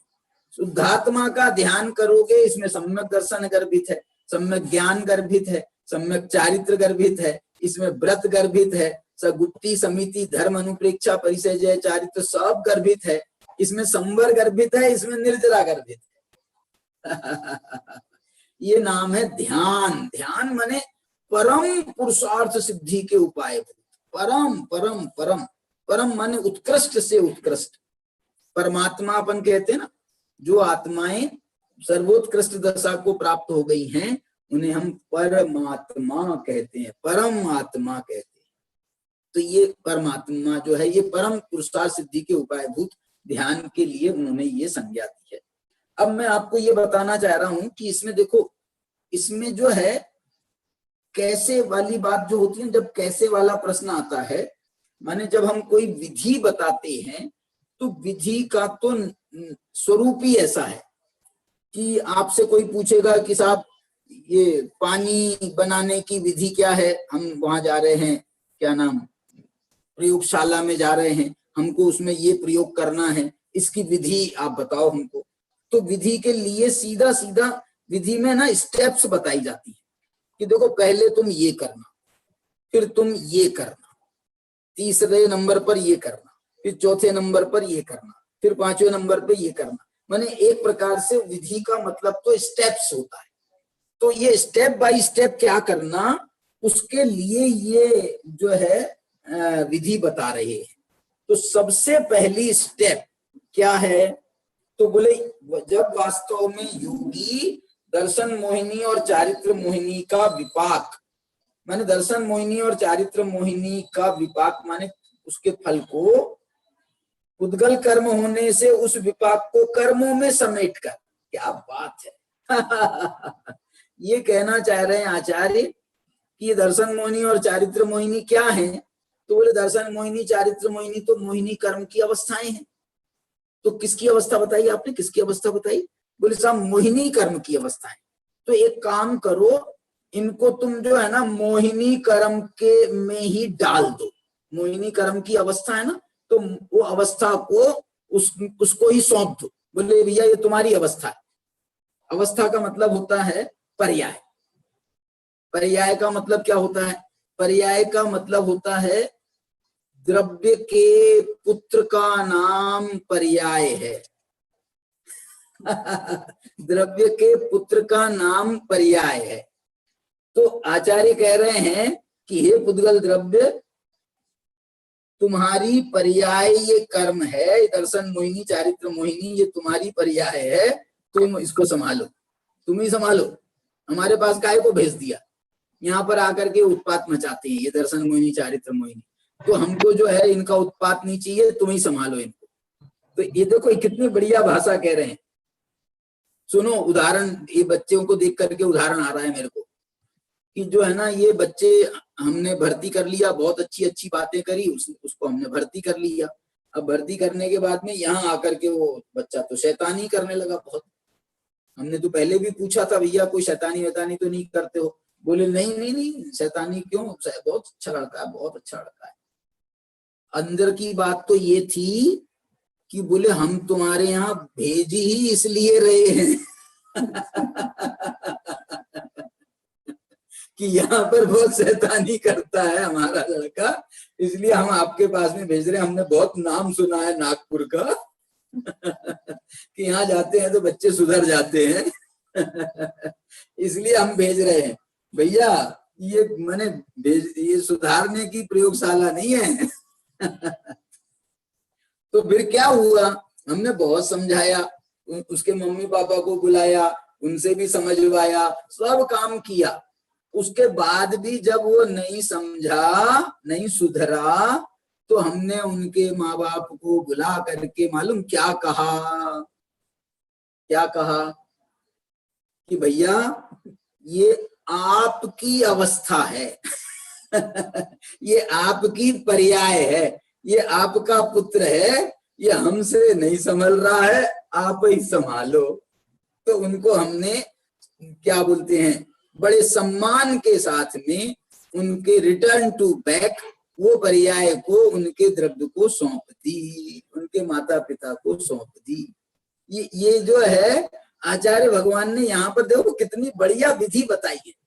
शुद्धात्मा का ध्यान करोगे, इसमें सम्यक दर्शन गर्भित है, सम्यक ज्ञान गर्भित है, सम्यक चारित्र गर्भित है, इसमें व्रत गर्भित है, सगुप्ती, समिति, धर्म, अनुप्रेक्षा, परिसय, चारित्र सब गर्भित है, इसमें संवर गर्भित है, इसमें निर्जरा गर्भित है। ये नाम है ध्यान। ध्यान माने परम पुरुषार्थ सिद्धि के उपाय। परम परम परम परम माने उत्कृष्ट से उत्कृष्ट। परमात्मा अपन कहते हैं ना, जो आत्माएं सर्वोत्कृष्ट दशा को प्राप्त हो गई हैं, उन्हें हम परमात्मा कहते हैं, परम आत्मा कहते हैं। तो ये परमात्मा जो है, ये परम पुरुषार्थ सिद्धि के उपाय भूत ध्यान के लिए उन्होंने ये संज्ञा दी है। अब मैं आपको ये बताना चाह रहा हूं कि इसमें देखो, इसमें जो है कैसे वाली बात जो होती है, जब कैसे वाला प्रश्न आता है, माने जब हम कोई विधि बताते हैं तो विधि का तो स्वरूप ही ऐसा है कि आपसे कोई पूछेगा कि साहब ये पानी बनाने की विधि क्या है, हम वहां जा रहे हैं, क्या नाम, प्रयोगशाला में जा रहे हैं, हमको उसमें ये प्रयोग करना है, इसकी विधि आप बताओ हमको। तो विधि के लिए सीधा सीधा विधि में ना स्टेप्स बताई जाती है कि देखो पहले तुम ये करना, फिर तुम ये करना, तीसरे नंबर पर ये करना, फिर चौथे नंबर पर ये करना, फिर पांचवें नंबर पर ये करना। माने एक प्रकार से विधि का मतलब तो स्टेप्स होता है। तो ये स्टेप बाय स्टेप क्या करना, उसके लिए ये जो है विधि बता रहे हैं। तो सबसे पहली स्टेप क्या है, तो बोले जब वास्तव में योगी दर्शन मोहिनी और चारित्र मोहिनी का विपाक, माने दर्शन मोहिनी और चारित्र मोहिनी का विपाक माने उसके फल को उद्गल कर्म होने से उस विपाक को कर्मों में समेट कर, क्या बात है। ये कहना चाह रहे हैं आचार्य कि ये दर्शन मोहिनी और चारित्र मोहिनी क्या है, तो बोले दर्शन मोहिनी चारित्र मोहिनी तो मोहिनी कर्म की अवस्थाएं हैं। तो किसकी अवस्था बताई आपने, किसकी अवस्था बताई, बोले साहब मोहिनी कर्म की अवस्था है। तो एक काम करो, इनको तुम जो है ना मोहिनी कर्म के में ही डाल दो। मोहिनी कर्म की अवस्था है ना, तो वो अवस्था को उसको ही सौंप दो। बोले भैया ये तुम्हारी अवस्था है। अवस्था का मतलब होता है पर्याय। पर्याय का मतलब क्या होता है, पर्याय का मतलब होता है द्रव्य के पुत्र का नाम पर्याय है। द्रव्य के पुत्र का नाम पर्याय है। तो आचार्य कह रहे हैं कि हे पुद्गल द्रव्य, तुम्हारी पर्याय ये कर्म है, दर्शन मोहिनी चारित्र मोहिनी ये तुम्हारी पर्याय है, तुम इसको संभालो, तुम ही संभालो। हमारे पास काहे को भेज दिया, यहाँ पर आकर के उत्पात मचाते हैं ये दर्शन मोहिनी चारित्र मोहिनी, तो हमको जो है इनका उत्पात नहीं चाहिए, तुम ही संभालो इनको। तो ये देखो कितनी बढ़िया भाषा कह रहे हैं। सुनो उदाहरण, ये बच्चों को देख करके उदाहरण आ रहा है मेरे को कि जो है ना ये बच्चे हमने भर्ती कर लिया, बहुत अच्छी अच्छी बातें करी, उसको हमने भर्ती कर लिया। अब भर्ती करने के बाद में यहाँ आकर के वो बच्चा तो शैतानी करने लगा बहुत। हमने तो पहले भी पूछा था भैया कोई शैतानी वैतानी तो नहीं करते हो, बोले नहीं नहीं नहीं शैतानी क्यों, बहुत अच्छा लड़का है, बहुत अच्छा लड़का है। अंदर की बात तो ये थी कि बोले हम तुम्हारे यहाँ भेज ही इसलिए रहे हैं कि यहाँ पर बहुत शैतानी करता है हमारा लड़का, इसलिए हम आपके पास में भेज रहे हैं। हमने बहुत नाम सुना है नागपुर का कि यहाँ जाते हैं तो बच्चे सुधर जाते हैं इसलिए हम भेज रहे हैं। भैया ये मैंने ये सुधारने की प्रयोगशाला नहीं है तो फिर क्या हुआ, हमने बहुत समझाया, उसके मम्मी पापा को बुलाया, उनसे भी समझवाया, सब काम किया। उसके बाद भी जब वो नहीं समझा, नहीं सुधरा, तो हमने उनके माँ बाप को बुला करके मालूम क्या कहा, क्या कहा कि भैया ये आपकी अवस्था है ये आपकी पर्याय है, ये आपका पुत्र है, ये हमसे नहीं संभल रहा है, आप ही संभालो। तो उनको हमने क्या बोलते हैं बड़े सम्मान के साथ में उनके रिटर्न टू बैक वो पर्याय को, उनके द्रव्य को सौंप दी, उनके माता पिता को सौंप दी। ये जो है आचार्य भगवान ने यहाँ पर देखो कितनी बढ़िया विधि बताई है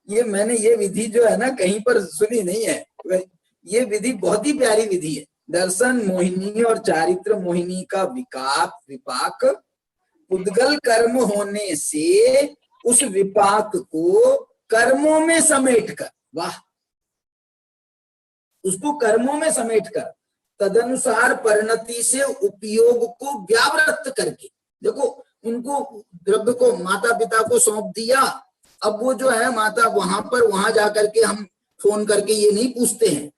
ये मैंने ये विधि जो है ना कहीं पर सुनी नहीं है। ये विधि बहुत ही प्यारी विधि है। दर्शन मोहिनी और चारित्र मोहिनी का विपाक उद्गल कर्म होने से उस विपाक को कर्मों में समेटकर, वाह, उसको कर्मों में समेटकर तदनुसार परिणति से उपयोग को व्यावृत्त करके, देखो उनको द्रव्य को माता पिता को सौंप दिया। अब वो जो है माता वहां जाकर के हम फोन करके ये नहीं पूछते हैं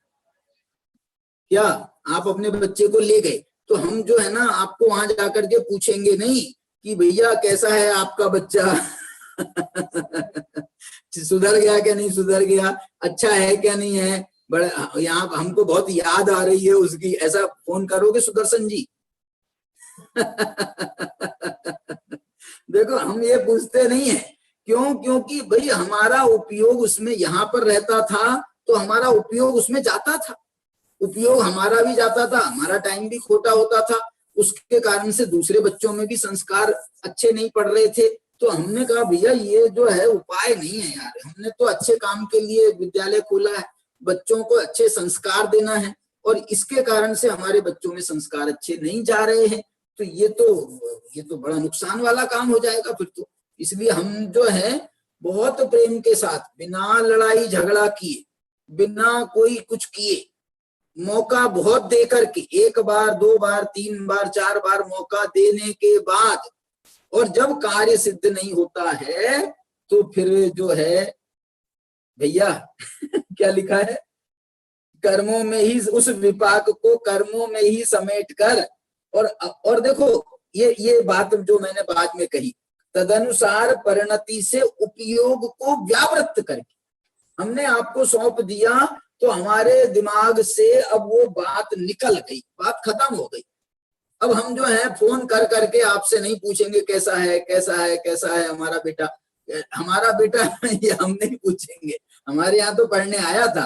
क्या आप अपने बच्चे को ले गए, तो हम जो है ना आपको वहां जाकर के पूछेंगे नहीं कि भैया कैसा है आपका बच्चा सुधर गया क्या नहीं सुधर गया, अच्छा है क्या नहीं है, बड़ा यहाँ हमको बहुत याद आ रही है उसकी, ऐसा फोन करोगे सुदर्शन जी? देखो हम ये पूछते नहीं है, क्यों? क्योंकि भाई हमारा उपयोग उसमें यहाँ पर रहता था, तो हमारा उपयोग उसमें जाता था, उपयोग हमारा भी जाता था, हमारा टाइम भी खोटा होता था, उसके कारण से दूसरे बच्चों में भी संस्कार अच्छे नहीं पड़ रहे थे। तो हमने कहा भैया ये जो है उपाय नहीं है यार, हमने तो अच्छे काम के लिए विद्यालय खोला है, बच्चों को अच्छे संस्कार देना है, और इसके कारण से हमारे बच्चों में संस्कार अच्छे नहीं जा रहे हैं, तो ये तो बड़ा नुकसान वाला काम हो जाएगा फिर तो। इसलिए हम जो है बहुत प्रेम के साथ, बिना लड़ाई झगड़ा किए, बिना कोई कुछ किए, मौका बहुत दे करके, 1 बार 2 बार 3 बार 4 बार मौका देने के बाद, और जब कार्य सिद्ध नहीं होता है तो फिर जो है भैया क्या लिखा है, कर्मों में ही, उस विपाक को कर्मों में ही समेट कर, और देखो ये बात जो मैंने बाद में कही, तदनुसार परिणति से उपयोग को व्यावृत्त करके हमने आपको सौंप दिया, तो हमारे दिमाग से अब वो बात निकल गई, बात खत्म हो गई। अब हम जो है फोन कर करके आपसे नहीं पूछेंगे कैसा है कैसा है कैसा है हमारा बेटा, हमारा बेटा ये हम नहीं पूछेंगे, हमारे यहाँ तो पढ़ने आया था,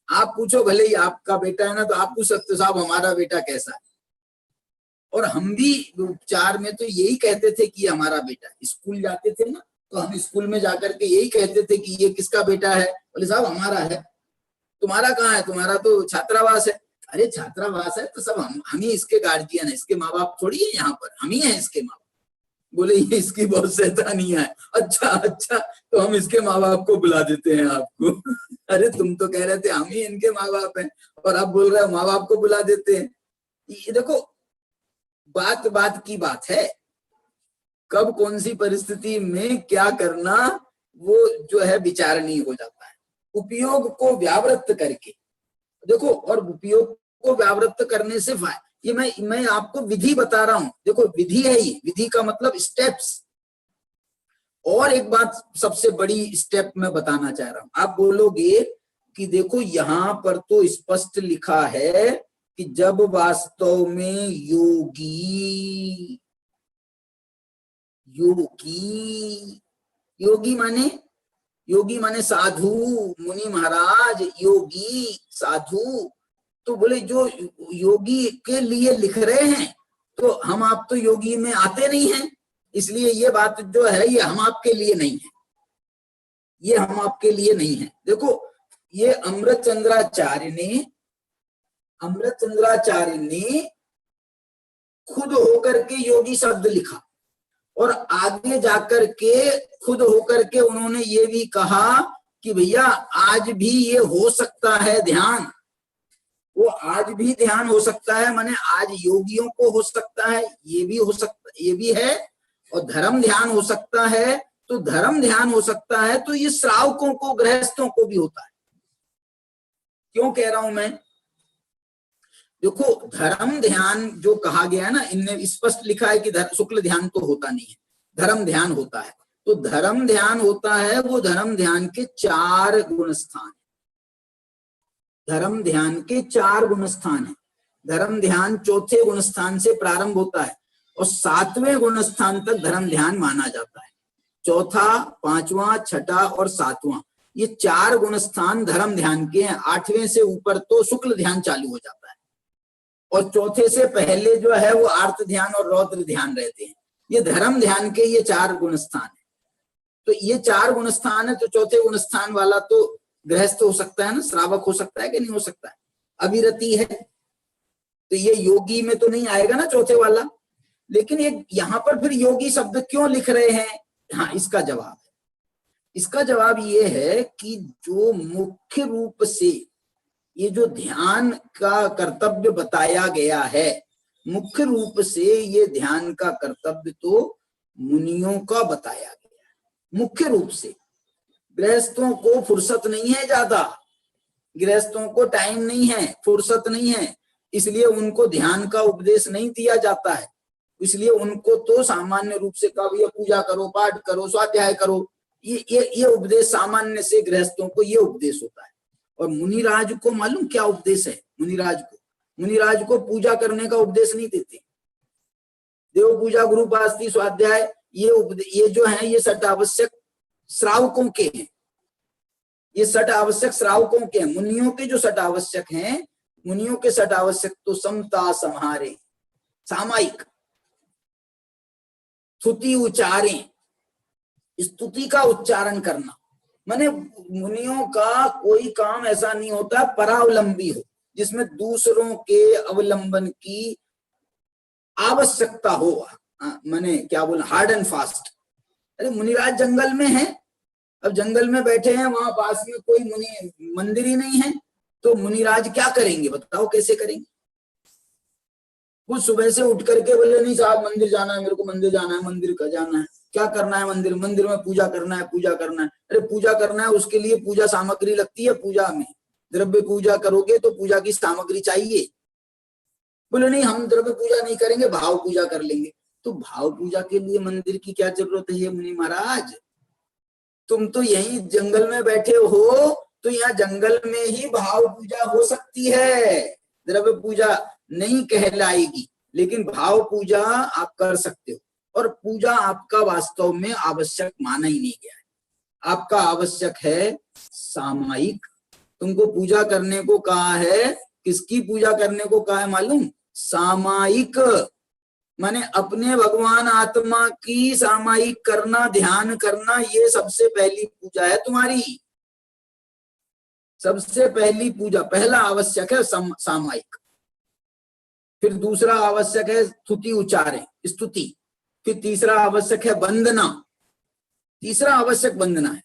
आप पूछो भले ही आपका बेटा है ना, तो आप पूछ सकते साहब हमारा बेटा कैसा है। और हम भी उपचार में तो यही कहते थे कि हमारा बेटा, स्कूल जाते थे ना तो हम स्कूल में जाकर के यही कहते थे कि ये किसका बेटा है, बोले साहब हमारा है। तुम्हारा कहाँ है? तुम्हारा तो छात्रावास है। अरे छात्रावास है तो सब हम ही इसके गार्जियन है, इसके माँ बाप थोड़ी है यहाँ पर, हम ही है इसके माँ बाप। बोले ये इसकी बहुत शैतानी है। अच्छा तो हम इसके माँ बाप को बुला देते हैं आपको। अरे तुम तो कह रहे थे हम ही इनके माँ बाप हैं, और आप बोल रहे हो माँ बाप को बुला देते हैं। ये देखो बात की बात है, कब कौन सी परिस्थिति में क्या करना वो जो है विचारणीय हो जाता है। उपयोग को व्यावृत्त करके देखो, और उपयोग को व्यावृत्त करने से ये मैं आपको विधि बता रहा हूं, देखो विधि है ये, विधि का मतलब स्टेप्स। और एक बात सबसे बड़ी स्टेप मैं बताना चाह रहा हूं, आप बोलोगे कि देखो यहां पर तो स्पष्ट लिखा है कि जब वास्तव में योगी माने साधु, मुनि महाराज, योगी साधु, तो बोले जो योगी के लिए लिख रहे हैं, तो हम आप तो योगी में आते नहीं हैं, इसलिए ये बात जो है ये हम आपके लिए नहीं है, ये हम आपके लिए नहीं है। देखो ये अमृतचंद्राचार्य ने खुद होकर के योगी शब्द लिखा, और आगे जाकर के खुद होकर के उन्होंने ये भी कहा कि भैया आज भी ये हो सकता है ध्यान, वो आज भी ध्यान हो सकता है, माने आज योगियों को हो सकता है, ये भी हो सकता, ये भी है, और धर्म ध्यान हो सकता है, तो धर्म ध्यान हो सकता है, तो ये श्रावकों को, गृहस्थों को भी होता है। क्यों कह रहा हूं मैं? देखो धर्म ध्यान जो कहा गया है ना, इनने स्पष्ट लिखा है कि शुक्ल ध्यान तो होता नहीं है, धर्म ध्यान होता है। तो धर्म ध्यान होता है, वो धर्म ध्यान के 4 गुण स्थान, धर्म ध्यान के 4 गुण स्थान है। धर्म ध्यान 4थे गुण स्थान से प्रारंभ होता है और 7वें गुण स्थान तक धर्म ध्यान माना जाता है। 4था, 5वां, 6ठा और 7वां, ये 4 गुण स्थान धर्म ध्यान के हैं। 8वें से ऊपर तो शुक्ल ध्यान चालू हो जाता है, और 4थे से पहले जो है वो आर्त ध्यान और रौद्र ध्यान रहते हैं। ये धर्म ध्यान के ये 4 गुण स्थान है। तो ये 4 गुण स्थान है, तो 4थे गुण स्थान वाला तो गृहस्थ हो सकता है ना, श्रावक हो सकता है कि नहीं हो सकता है? अविरति है, तो ये योगी में तो नहीं आएगा ना 4थे वाला। लेकिन ये यहाँ पर फिर योगी शब्द क्यों लिख रहे हैं? हाँ, इसका जवाब ये है कि जो मुख्य रूप से ये जो ध्यान का कर्तव्य बताया गया है, मुख्य रूप से ये ध्यान का कर्तव्य तो मुनियों का बताया गया है। मुख्य रूप से गृहस्थों को फुर्सत नहीं है, ज्यादा गृहस्थों को टाइम नहीं है, फुर्सत नहीं है, इसलिए उनको ध्यान का उपदेश नहीं दिया जाता है। इसलिए उनको तो सामान्य रूप से कहा भैया पूजा करो, पाठ करो, स्वाध्याय करो, ये उपदेश सामान्य से गृहस्थों को ये उपदेश होता है। और मुनिराज को मालूम क्या उपदेश है? मुनिराज को पूजा करने का उपदेश नहीं देते। देव पूजा, गुरु पास्ती, स्वाध्याय, ये जो है ये सट आवश्यक श्रावकों के हैं, ये सट आवश्यक श्रावकों के हैं। मुनियों के जो सट आवश्यक हैं, मुनियों के सट आवश्यक तो समता संहारे, सामायिक, स्तुति उच्चारें, स्तुति का उच्चारण करना। माने मुनियों का कोई काम ऐसा नहीं होता परावलंबी हो, जिसमें दूसरों के अवलंबन की आवश्यकता हो। माने क्या बोला, हार्ड एंड फास्ट। अरे मुनिराज जंगल में है, अब जंगल में बैठे हैं, वहां पास में कोई मुनि मंदिर ही नहीं है, तो मुनिराज क्या करेंगे बताओ, कैसे करेंगे? वो सुबह से उठ करके बोले नहीं साहब मंदिर जाना है, मेरे को मंदिर जाना है, मंदिर का जाना है, क्या करना है मंदिर में पूजा करना है, पूजा करना है। अरे पूजा करना है, उसके लिए पूजा सामग्री लगती है, पूजा में द्रव्य पूजा करोगे तो पूजा की सामग्री चाहिए। बोले नहीं हम द्रव्य पूजा नहीं करेंगे, भाव पूजा कर लेंगे। तो भाव पूजा के लिए मंदिर की क्या जरूरत है मुनि महाराज? तुम तो यही जंगल में बैठे हो, तो यहाँ जंगल में ही भाव पूजा हो सकती है, द्रव्य पूजा नहीं कहलाएगी, लेकिन भाव पूजा आप कर सकते हो। और पूजा आपका वास्तव में आवश्यक माना ही नहीं गया है, आपका आवश्यक है सामायिक। तुमको पूजा करने को कहा है, किसकी पूजा करने को कहा है मालूम? सामायिक, माने अपने भगवान आत्मा की सामायिक करना, ध्यान करना, ये सबसे पहली पूजा है तुम्हारी। सबसे पहली पूजा, पहला आवश्यक है सामायिक। फिर दूसरा आवश्यक है स्तुति उच्चारें, स्तुति। फिर तीसरा आवश्यक है वंदना, तीसरा आवश्यक वंदना है।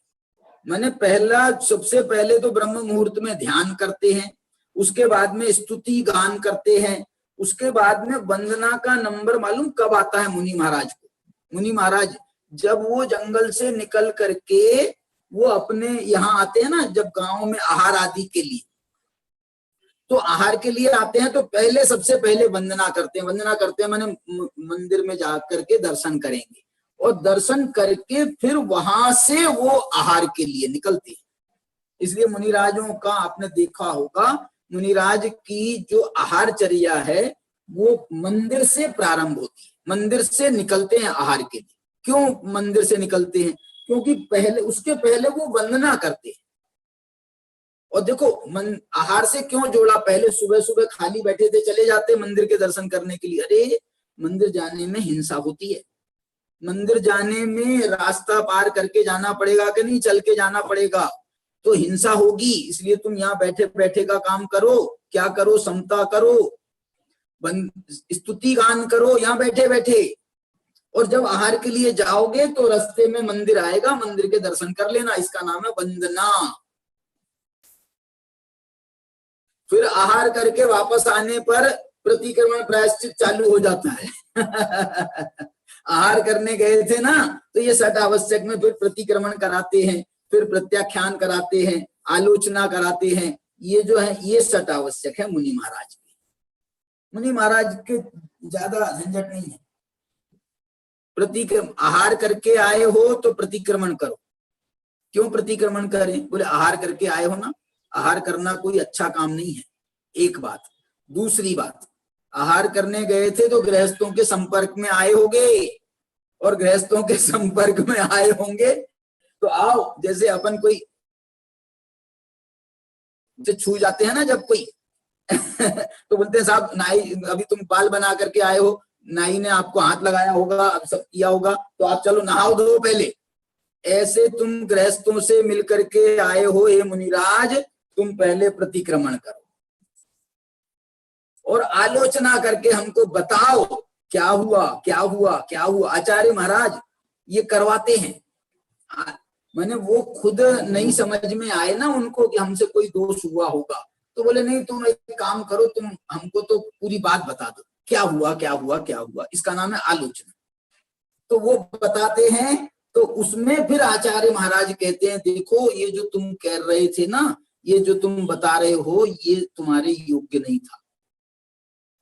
माने पहला, सबसे पहले तो ब्रह्म मुहूर्त में ध्यान करते हैं, उसके बाद में स्तुति गान करते हैं, उसके बाद में वंदना का नंबर मालूम कब आता है मुनि महाराज को? मुनि महाराज जब वो जंगल से निकल करके वो अपने यहाँ आते हैं ना, जब गांव में आहार आदि के लिए, तो आहार के लिए आते हैं तो पहले सबसे पहले वंदना करते हैं। वंदना करते हैं माने मंदिर में जा करके दर्शन करेंगे, और दर्शन करके फिर वहां से वो आहार के लिए निकलते हैं। इसलिए मुनिराजों का आपने देखा होगा, मुनिराज की जो आहारचर्या है वो मंदिर से प्रारंभ होती है, मंदिर से निकलते हैं आहार के लिए। क्यों मंदिर से निकलते हैं? क्योंकि पहले, उसके पहले वो वंदना करते हैं। और देखो आहार से क्यों जोड़ा? पहले सुबह सुबह खाली बैठे थे, चले जाते मंदिर के दर्शन करने के लिए। अरे मंदिर जाने में हिंसा होती है, मंदिर जाने में रास्ता पार करके जाना पड़ेगा कि नहीं, चल के जाना पड़ेगा, तो हिंसा होगी। इसलिए तुम यहाँ बैठे बैठे का काम करो, क्या करो, समता करो, स्तुति गान करो यहाँ बैठे बैठे। और जब आहार के लिए जाओगे तो रास्ते में मंदिर आएगा, मंदिर के दर्शन कर लेना, इसका नाम है वंदना। फिर आहार करके वापस आने पर प्रतिक्रमण प्रायश्चित चालू हो जाता है। आहार करने गए थे ना, तो ये सट आवश्यक में फिर प्रतिक्रमण कराते हैं, फिर प्रत्याख्यान कराते हैं, आलोचना कराते हैं। ये जो है ये सट आवश्यक है मुनि महाराज के। मुनि महाराज के ज्यादा झंझट नहीं है। प्रतिक्रमण, आहार करके आए हो तो प्रतिक्रमण करो। क्यों प्रतिक्रमण करें? बोले आहार करके आए हो ना, आहार करना कोई अच्छा काम नहीं है, एक बात। दूसरी बात, आहार करने गए थे तो गृहस्थों के संपर्क में आए होंगे, और गृहस्थों के संपर्क में आए होंगे तो आओ, जैसे अपन कोई से छू जाते हैं ना जब कोई तो बोलते हैं साहब नाई, अभी तुम बाल बना करके आए हो, नाई ने आपको हाथ लगाया होगा, सब किया होगा, तो आप चलो नहाओ दो पहले। ऐसे तुम गृहस्थों से मिलकर के आए हो, हे मुनिराज, तुम पहले प्रतिक्रमण करो और आलोचना करके हमको बताओ क्या हुआ क्या हुआ क्या हुआ। आचार्य महाराज ये करवाते हैं। मैंने वो खुद नहीं समझ में आए ना उनको कि हमसे कोई दोष हुआ होगा, तो बोले नहीं तुम एक काम करो, तुम हमको तो पूरी बात बता दो, क्या हुआ क्या हुआ क्या हुआ। इसका नाम है आलोचना। तो वो बताते हैं, तो उसमें फिर आचार्य महाराज कहते हैं देखो ये जो तुम कह रहे थे ना, ये जो तुम बता रहे हो, ये तुम्हारे योग्य नहीं था,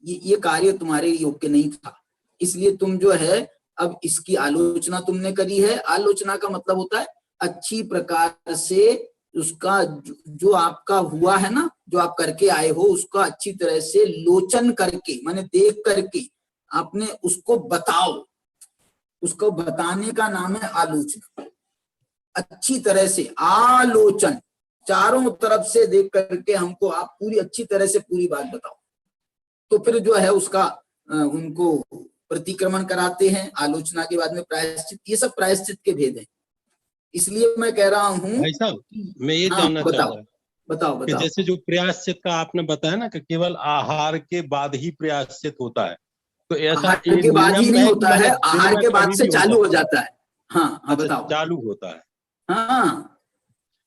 ये कार्य तुम्हारे योग्य नहीं था। इसलिए तुम जो है अब इसकी आलोचना तुमने करी है। आलोचना का मतलब होता है अच्छी प्रकार से उसका जो आपका हुआ है ना, जो आप करके आए हो, उसका अच्छी तरह से लोचन करके, माने देख करके आपने उसको बताओ। उसको बताने का नाम है आलोचना। अच्छी तरह से आलोचन, चारों तरफ से देख करके हमको आप पूरी अच्छी तरह से पूरी बात बताओ। तो फिर जो है उसका उनको प्रतिक्रमण कराते हैं। आलोचना के बाद में प्रायश्चित, ये सब प्रायश्चित के भेद हैं। इसलिए मैं कह रहा हूँ भाई साहब, मैं ये हाँ, जानना चाह बताओ रहा बताओ कि बताओ। जैसे जो प्रायश्चित का आपने बताया ना कि केवल आहार के बाद ही प्रायश्चित होता है, तो ऐसा आहार के बाद ही नियम नहीं है कि होता है, मतलब दिन आहार में के बाद कभी से भी चालू हो सकता है? जाता है। हाँ हाँ, अच्छा, बताओ। चालू होता है। हाँ,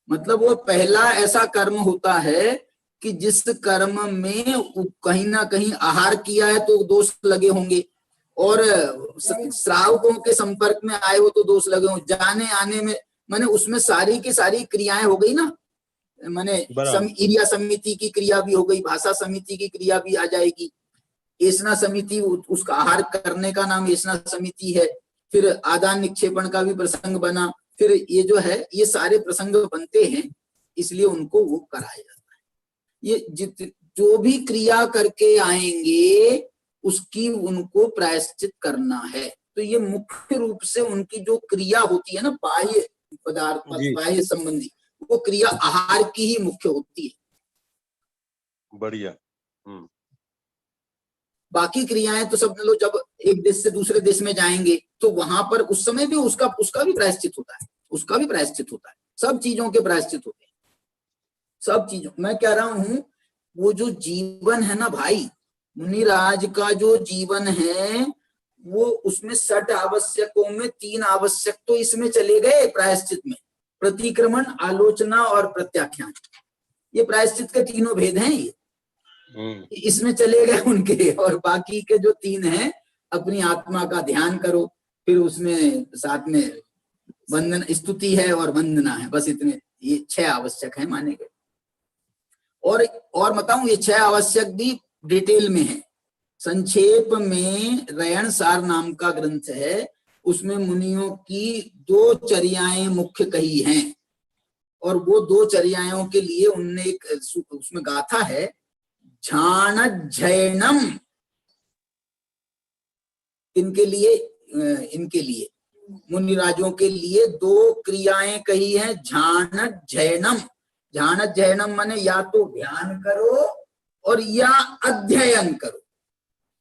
मतलब वो पहला ऐसा कर्म होता है कि जिस कर्म में कहीं ना कहीं आहार किया है तो दोष लगे होंगे, और श्रावकों के संपर्क में आए हो तो दोष लगे होंगे, जाने आने में, माने उसमें सारी की सारी क्रियाएं हो गई ना। माने एरिया समिति की क्रिया भी हो गई, भाषा समिति की क्रिया भी आ जाएगी, एसना समिति, उसका आहार करने का नाम एसना समिति है। फिर आदान निक्षेपण का भी प्रसंग बना, फिर ये जो है ये सारे प्रसंग बनते हैं, इसलिए उनको वो कराया जाता है। ये जो भी क्रिया करके आएंगे उसकी उनको प्रायश्चित करना है। तो ये मुख्य रूप से उनकी जो क्रिया होती है ना, बाह्य पदार्थ, बाह्य संबंधी, वो क्रिया आहार की ही मुख्य होती है। बढ़िया। बाकी क्रियाएं तो समझ लो, जब एक देश से दूसरे देश में जाएंगे तो वहां पर उस समय भी उसका भी प्रायश्चित होता है, उसका भी प्रायश्चित होता है। सब चीजों के प्रायश्चित होते हैं, सब चीजों। मैं कह रहा हूं वो जो जीवन है ना भाई, मुनिराज का जो जीवन है, वो उसमें 60 आवश्यकों में 3 आवश्यक तो इसमें चले गए प्रायश्चित में, प्रतिक्रमण, आलोचना और प्रत्याख्यान। ये प्रायश्चित के तीनों भेद हैं, ये इसमें चले गए उनके। और बाकी के जो 3 हैं, अपनी आत्मा का ध्यान करो, फिर उसमें साथ में वंदन, स्तुति है और वंदना है, बस इतने, ये 6 आवश्यक है माने गए। और बताऊं, ये 6 आवश्यक भी डिटेल में है। संक्षेप में रयण सार नाम का ग्रंथ है, उसमें मुनियों की 2 चर्याएं मुख्य कही हैं, और वो 2 चर्याओं के लिए उनने एक उसमें गाथा है, झाणज्जयनम। इनके लिए मुनिराजों के लिए 2 क्रियाएं कही हैं, झाणज्जयनम। झाणज्जयनम माने या तो ध्यान करो और या अध्ययन करो,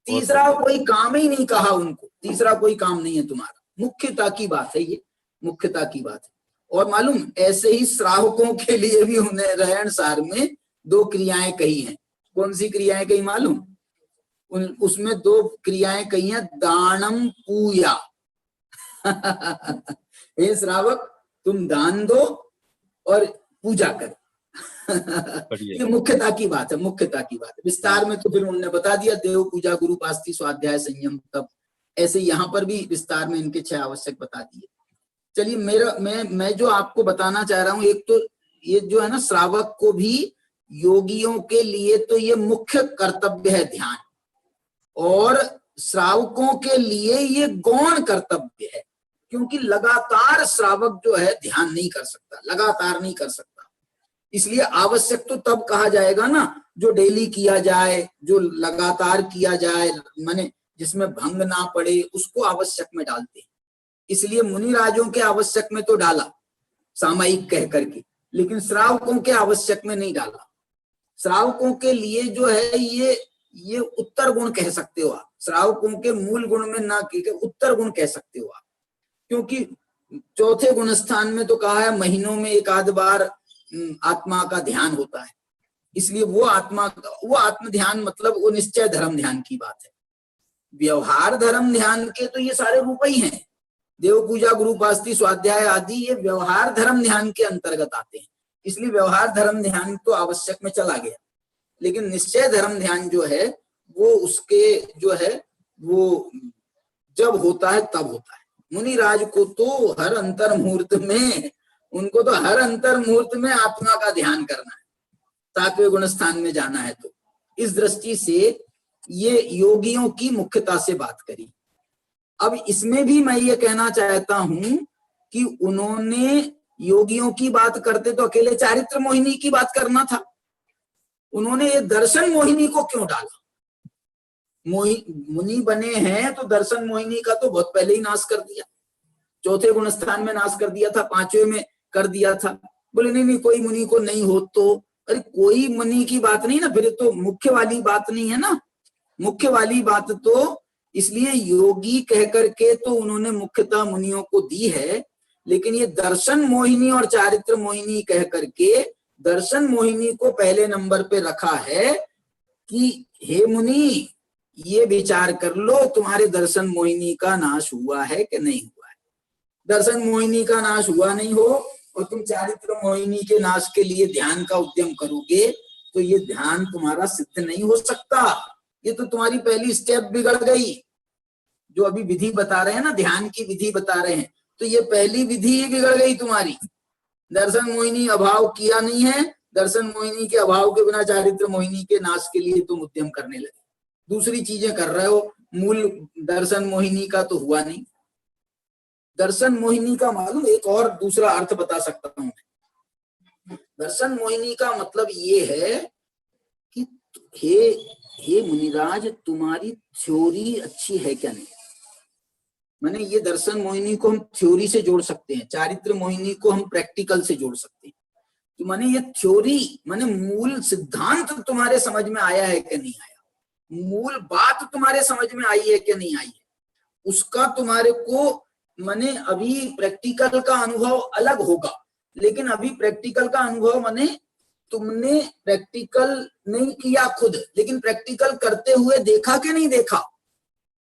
तीसरा कोई काम ही नहीं कहा उनको, तीसरा कोई काम नहीं है तुम्हारा। मुख्यता की बात है ये, मुख्यता की बात है। और मालूम, ऐसे ही श्रावकों के लिए भी उन्हें रयण सार में 2 क्रियाएं कही हैं। कौन सी क्रियाएं कही मालूम? उसमें 2 क्रियाएं कही हैं, दानम पूया। हे श्रावक, तुम दान दो और पूजा करो। ये मुख्यता की बात है, मुख्यता की बात है। विस्तार में तो फिर उन्होंने बता दिया, देव पूजा, गुरु पास्ती, स्वाध्याय, संयम, तप। ऐसे यहाँ पर भी विस्तार में इनके 6 आवश्यक बता दिए। चलिए, मैं जो आपको बताना चाह रहा हूँ, एक तो ये जो है ना, श्रावक को भी, योगियों के लिए तो ये मुख्य कर्तव्य है ध्यान, और श्रावकों के लिए ये गौण कर्तव्य है, क्योंकि लगातार श्रावक जो है ध्यान नहीं कर सकता, लगातार नहीं कर सकता। इसलिए आवश्यक तो तब कहा जाएगा ना जो डेली किया जाए, जो लगातार किया जाए, माने जिसमें भंग ना पड़े, उसको आवश्यक में डालते हैं। इसलिए मुनिराजों के आवश्यक में तो डाला सामयिक कह करके, लेकिन श्रावकों के आवश्यक में नहीं डाला। श्रावकों के लिए जो है ये उत्तर गुण कह सकते हो आप, श्रावकों के मूल गुण में ना कि उत्तर गुण कह सकते हो आप, क्योंकि 4थे गुण स्थान में तो कहा है महीनों में 1 आध बार आत्मा का ध्यान होता है। इसलिए वो आत्म ध्यान, मतलब वो निश्चय धर्म ध्यान की बात है। व्यवहार धर्म ध्यान के तो ये सारे रूप ही हैं, देव पूजा, गुरु पास्ती, स्वाध्याय आदि, ये व्यवहार धर्म ध्यान के अंतर्गत आते हैं। इसलिए व्यवहार धर्म ध्यान तो आवश्यक में चला गया, लेकिन निश्चय धर्म ध्यान जो है वो उसके जो है वो जब होता है तब होता है। मुनिराज को तो हर अंतर मुहूर्त में, उनको तो हर अंतर मुहूर्त में आत्मा का ध्यान करना है, 7वें गुण स्थान में जाना है। तो इस दृष्टि से ये योगियों की मुख्यता से बात करी। अब इसमें भी मैं ये कहना चाहता हूं कि उन्होंने योगियों की बात करते तो अकेले चारित्र मोहिनी की बात करना था, उन्होंने ये दर्शन मोहिनी को क्यों डाला? मुनि बने हैं तो दर्शन मोहिनी का तो बहुत पहले ही नाश कर दिया, चौथे गुण स्थान में नाश कर दिया था, पांचवे में कर दिया था। बोले नहीं नहीं कोई मुनि को नहीं हो तो, अरे कोई मुनि की बात नहीं ना, फिर तो मुख्य वाली बात नहीं है ना। मुख्य वाली बात तो इसलिए योगी कह करके तो उन्होंने मुख्यता मुनियों को दी है, लेकिन ये दर्शन मोहिनी और चारित्र मोहिनी कह करके दर्शन मोहिनी को पहले नंबर पे रखा है कि हे मुनि ये विचार कर लो तुम्हारे दर्शन मोहिनी का नाश हुआ है कि नहीं हुआ है। दर्शन मोहिनी का नाश हुआ नहीं हो और तुम चारित्र मोहिनी के नाश के लिए ध्यान का उद्यम करोगे तो ये ध्यान तुम्हारा सिद्ध नहीं हो सकता। ये तो तुम्हारी पहली स्टेप बिगड़ गई। जो अभी विधि बता रहे हैं ना, ध्यान की विधि बता रहे हैं, तो ये पहली विधि ही बिगड़ गई तुम्हारी। दर्शन मोहिनी अभाव किया नहीं है, दर्शन मोहिनी के अभाव के बिना चारित्र मोहिनी के नाश के लिए तुम उद्यम करने लगे, दूसरी चीजें कर रहे हो, मूल दर्शन मोहिनी का तो हुआ नहीं। दर्शन मोहिनी का मालूम एक और दूसरा अर्थ बता सकता हूं मैं। दर्शन मोहिनी का मतलब ये है कि हे मुनिराज तुम्हारी थ्योरी अच्छी है क्या नहीं। माने ये दर्शन मोहिनी को हम थ्योरी से जोड़ सकते हैं, चारित्र मोहिनी को हम प्रैक्टिकल से जोड़ सकते हैं। तो माने ये थ्योरी माने मूल सिद्धांत तुम्हारे समझ में आया है कि नहीं आया, मूल बात तुम्हारे समझ में आई है कि नहीं आई है, उसका तुम्हारे को माने अभी प्रैक्टिकल का अनुभव अलग होगा। लेकिन अभी प्रैक्टिकल का अनुभव माने तुमने प्रैक्टिकल नहीं किया खुद, लेकिन प्रैक्टिकल करते हुए देखा कि नहीं देखा,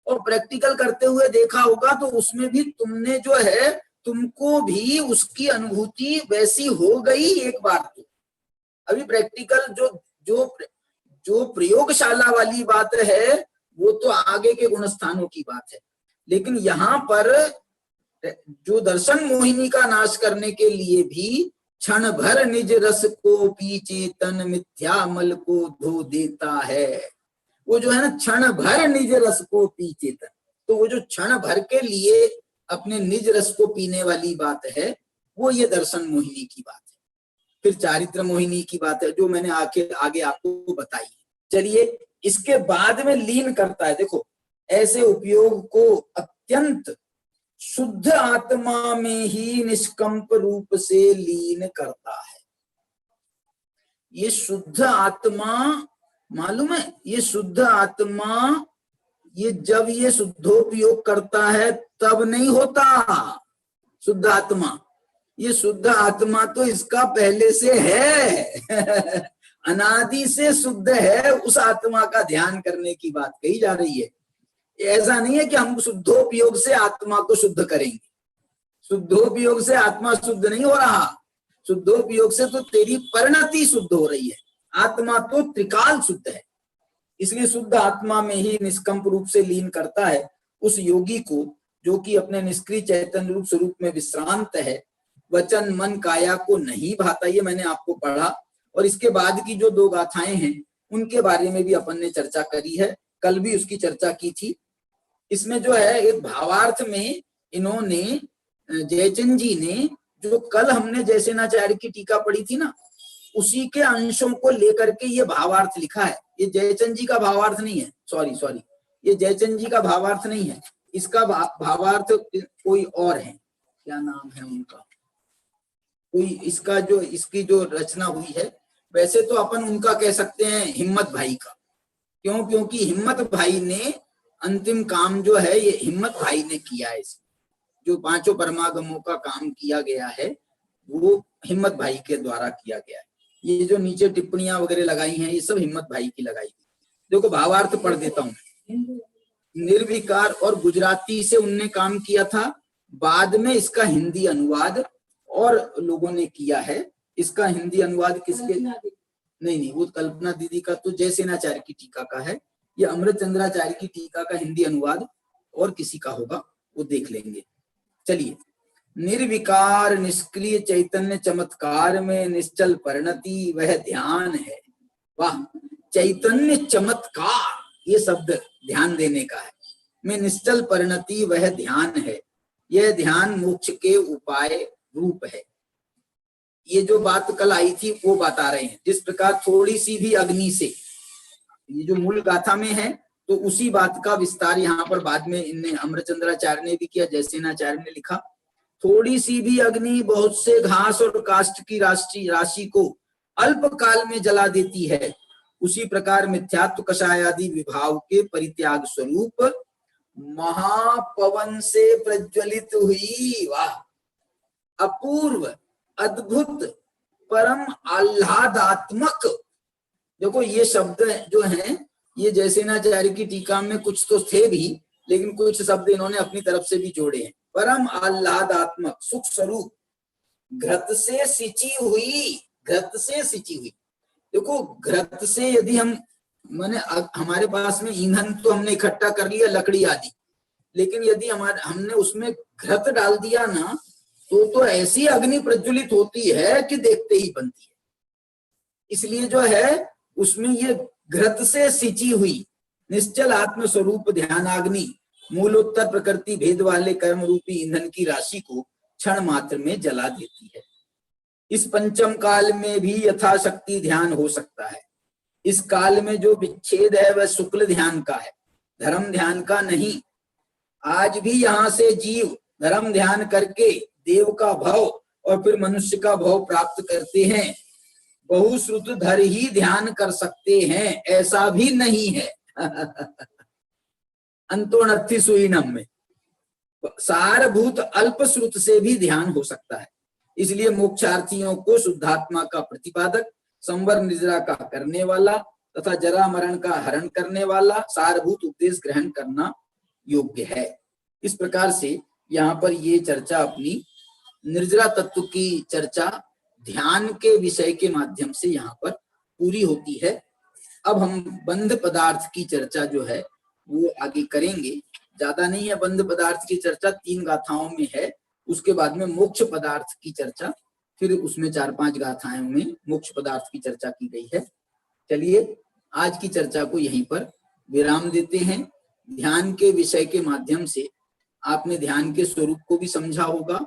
और प्रैक्टिकल करते हुए देखा होगा तो उसमें भी तुमने जो है तुमको भी उसकी अनुभूति वैसी हो गई एक बार। तो अभी प्रैक्टिकल जो प्रयोगशाला वाली बात है वो तो आगे के गुणस्थानों की बात है। लेकिन यहाँ पर जो दर्शन मोहिनी का नाश करने के लिए भी क्षण भर निज रस को पी चेतन मिथ्या मल को धो देता है, वो जो है ना क्षण भर निज रस को पी चेतन, तो वो जो क्षण भर के लिए अपने निज रस को पीने वाली बात है वो ये दर्शन मोहिनी की बात है। फिर चारित्र मोहिनी की बात है जो मैंने आगे आपको बताई। चलिए इसके बाद में लीन करता है। देखो ऐसे उपयोग को अत्यंत शुद्ध आत्मा में ही निष्कंप रूप से लीन करता है। ये शुद्ध आत्मा मालूम है, ये शुद्ध आत्मा ये जब ये शुद्धोपयोग करता है तब नहीं होता शुद्ध आत्मा। ये शुद्ध आत्मा तो इसका पहले से है अनादि से शुद्ध है, उस आत्मा का ध्यान करने की बात कही जा रही है। ऐसा नहीं है कि हम शुद्धोपयोग से आत्मा को शुद्ध करेंगे, शुद्धोपयोग से आत्मा शुद्ध नहीं हो रहा, शुद्धोपयोग से तो तेरी परिणति शुद्ध हो रही है, आत्मा तो त्रिकाल शुद्ध है। इसलिए शुद्ध आत्मा में ही निष्कंप रूप से लीन करता है उस योगी को जो कि अपने निष्क्रिय चैतन्य रूप स्वरूप में विश्रांत है, वचन मन काया को नहीं भाता। ये मैंने आपको पढ़ा। और इसके बाद की जो दो गाथाएं हैं उनके बारे में भी अपन ने चर्चा करी है, कल भी उसकी चर्चा की थी। इसमें जो है एक भावार्थ में इन्होंने जयचंद जी ने जो कल हमने जयसेनाचार्य की टीका पढ़ी थी ना, उसी के अंशों को लेकर के ये भावार्थ लिखा है। ये जयचंद जी का भावार्थ नहीं है, सॉरी ये जयचंद जी का भावार्थ नहीं है, इसका भावार्थ कोई और है। क्या नाम है उनका, कोई इसका जो इसकी जो रचना हुई है, वैसे तो अपन उनका कह सकते हैं हिम्मत भाई का। क्यों? क्योंकि हिम्मत भाई ने अंतिम काम जो है ये हिम्मत भाई ने किया है। जो पांचों परमागमों का काम किया गया है वो हिम्मत भाई के द्वारा किया गया है। ये जो नीचे टिप्पणियां वगैरह लगाई हैं ये सब हिम्मत भाई की लगाई। देखो भावार्थ पढ़ देता हूँ। निर्विकार और गुजराती से उनने काम किया था, बाद में इसका हिंदी अनुवाद और लोगों ने किया है। इसका हिंदी अनुवाद किसके? नहीं, वो कल्पना दीदी का तो जयसेनाचार्य की टीका का है। ये अमृत चंद्राचार्य की टीका का हिंदी अनुवाद और किसी का होगा, वो देख लेंगे। चलिए, निर्विकार निष्क्रिय चैतन्य चमत्कार में निश्चल परिणति वह ध्यान है। वाह, चैतन्य चमत्कार ये शब्द ध्यान देने का है। में निश्चल परिणति वह ध्यान है, यह ध्यान मोक्ष के उपाय रूप है। ये जो बात कल आई थी वो बता रहे हैं। जिस प्रकार थोड़ी सी भी अग्नि से, ये जो मूल गाथा में है, तो उसी बात का विस्तार यहाँ पर बाद में इनने अमरचंद्राचार्य ने भी किया, जयसेनाचार्य ने लिखा। थोड़ी सी भी अग्नि बहुत से घास और काष्ठ की राशि को अल्प काल में जला देती है, उसी प्रकार मिथ्यात्व कषाय आदि विभाव के परित्याग स्वरूप महापवन से प्रज्वलित हुई वाह अपूर्व अद्भुत परम आह्लादात्मक, देखो ये शब्द जो हैं ये जयसेनाचार्य की टीका में कुछ तो थे भी, लेकिन कुछ शब्द इन्होंने अपनी तरफ से भी जोड़े हैं। परम आह्लादात्मक सुख स्वरूप घृत से सिंची हुई, घृत से सिंची हुई। देखो घृत से यदि हम माने हमारे पास में ईंधन तो हमने इकट्ठा कर लिया लकड़ी आदि, लेकिन यदि हमने उसमें घृत डाल दिया ना तो ऐसी अग्नि प्रज्वलित होती है कि देखते ही बनती है। इसलिए जो है उसमें ये घृत से सिंची हुई निश्चल आत्म स्वरूप ध्यानाग्नि मूलोत्तर प्रकृति भेद वाले कर्म रूपी ईंधन की राशि को क्षण मात्र में जला देती है। इस पंचम काल में भी यथाशक्ति ध्यान हो सकता है। इस काल में जो विच्छेद है वह शुक्ल ध्यान का है, धर्म ध्यान का नहीं। आज भी यहाँ से जीव धर्म ध्यान करके देव का भाव और फिर मनुष्य का भाव प्राप्त करते हैं। बहुश्रुत धर ही ध्यान कर सकते हैं ऐसा भी नहीं है। अंतोनर्थी सुईनम में सारभूत अल्प श्रुत से भी ध्यान हो सकता है। इसलिए मोक्षार्थियों को शुद्धात्मा का प्रतिपादक, संवर निद्रा का करने वाला तथा जरा मरण का हरण करने वाला सारभूत उपदेश ग्रहण करना योग्य है। इस प्रकार से यहाँ पर ये चर्चा अपनी निर्जरा तत्व की चर्चा ध्यान के विषय के माध्यम से यहाँ पर पूरी होती है। अब हम बंध पदार्थ की चर्चा जो है वो आगे करेंगे। ज्यादा नहीं है, बंध पदार्थ की चर्चा 3 गाथाओं में है। उसके बाद में मोक्ष पदार्थ की चर्चा, फिर उसमें 4-5 गाथाओं में मोक्ष पदार्थ की चर्चा की गई है। चलिए आज की चर्चा को यहीं पर विराम देते हैं। ध्यान के विषय के माध्यम से आपने ध्यान के स्वरूप को भी समझा होगा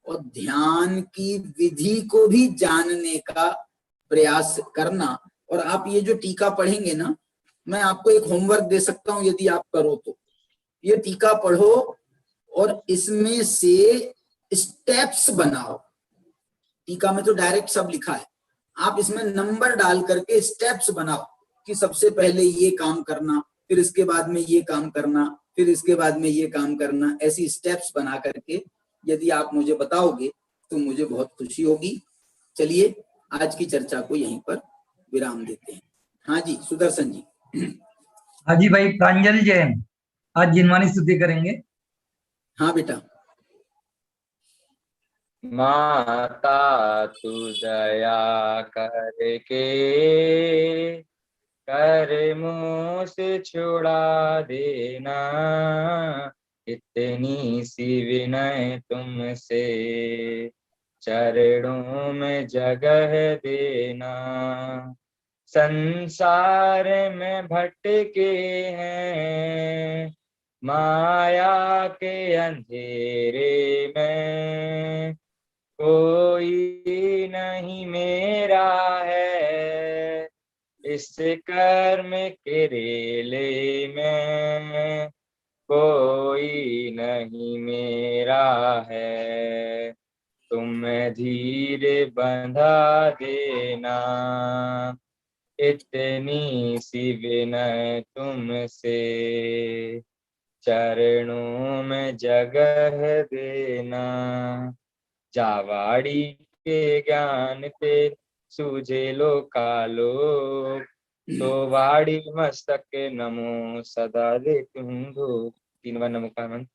और ध्यान की विधि को भी जानने का प्रयास करना। और आप ये जो टीका पढ़ेंगे ना, मैं आपको एक होमवर्क दे सकता हूं यदि आप करो तो। ये टीका पढ़ो और इसमें से स्टेप्स बनाओ। टीका में तो डायरेक्ट सब लिखा है, आप इसमें नंबर डाल करके स्टेप्स बनाओ कि सबसे पहले ये काम करना, फिर इसके बाद में ये काम करना, फिर इसके बाद में ये काम करना। ऐसी स्टेप्स बना करके यदि आप मुझे बताओगे तो मुझे बहुत खुशी होगी। चलिए आज की चर्चा को यहीं पर विराम देते हैं। हाँ जी सुदर्शन जी। हाँ जी भाई प्रांजल जैन आज जिनवानी स्तुति करेंगे। हाँ बेटा। माता तू दया करके कर मुँह से छुड़ा देना, इतनी सी विनय तुमसे चरणों में जगह देना। संसार में भटके हैं माया के अंधेरे में, कोई नहीं मेरा है इस कर्म के रेले में, कोई नहीं मेरा है तुम धीरे बंधा देना, इतनी सी विनय तुमसे चरणों में जगह देना। जावाड़ी के ज्ञान ते सूझे लो कालो, तो वाड़ी मस्तक नमो सदा दे तुम दो। 3 बार नमो का मंत्र।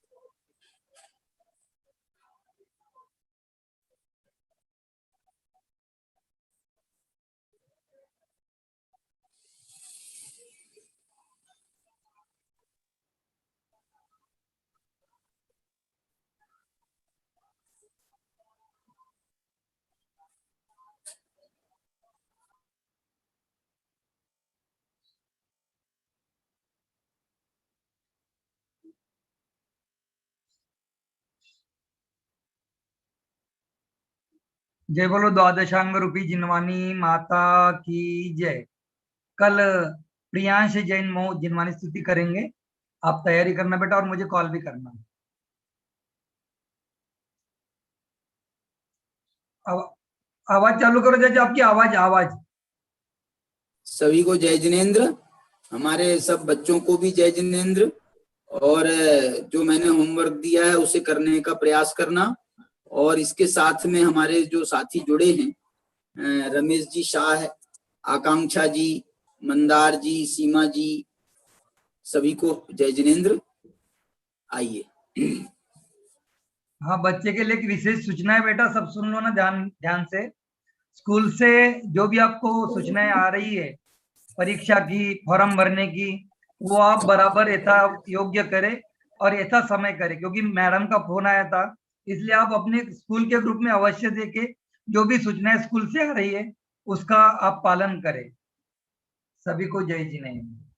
जय बोलो द्वादशांग रूपी जिनवानी माता की जय। कल प्रियांश जैन जिनवानी स्तुति करेंगे, आप तैयारी करना बेटा और मुझे कॉल भी करना। आवाज चालू करो जज, आपकी आवाज आवाज। सभी को जय जिनेन्द्र, हमारे सब बच्चों को भी जय जिनेन्द्र। और जो मैंने होमवर्क दिया है उसे करने का प्रयास करना। और इसके साथ में हमारे जो साथी जुड़े हैं, रमेश जी शाह, आकांक्षा जी, मंदार जी, सीमा जी, सभी को जय जिनेन्द्र। आइए। हाँ, बच्चे के लिए एक विशेष सूचना है बेटा, सब सुन लो ना ध्यान ध्यान से। स्कूल से जो भी आपको सूचनाएं आ रही है परीक्षा की, फॉर्म भरने की, वो आप बराबर यथा योग्य करें और यथा समय करें, क्योंकि मैडम का फोन आया था, इसलिए आप अपने स्कूल के ग्रुप में अवश्य देके जो भी सूचनाएं स्कूल से आ रही है उसका आप पालन करें। सभी को जय जिनेन्द्र।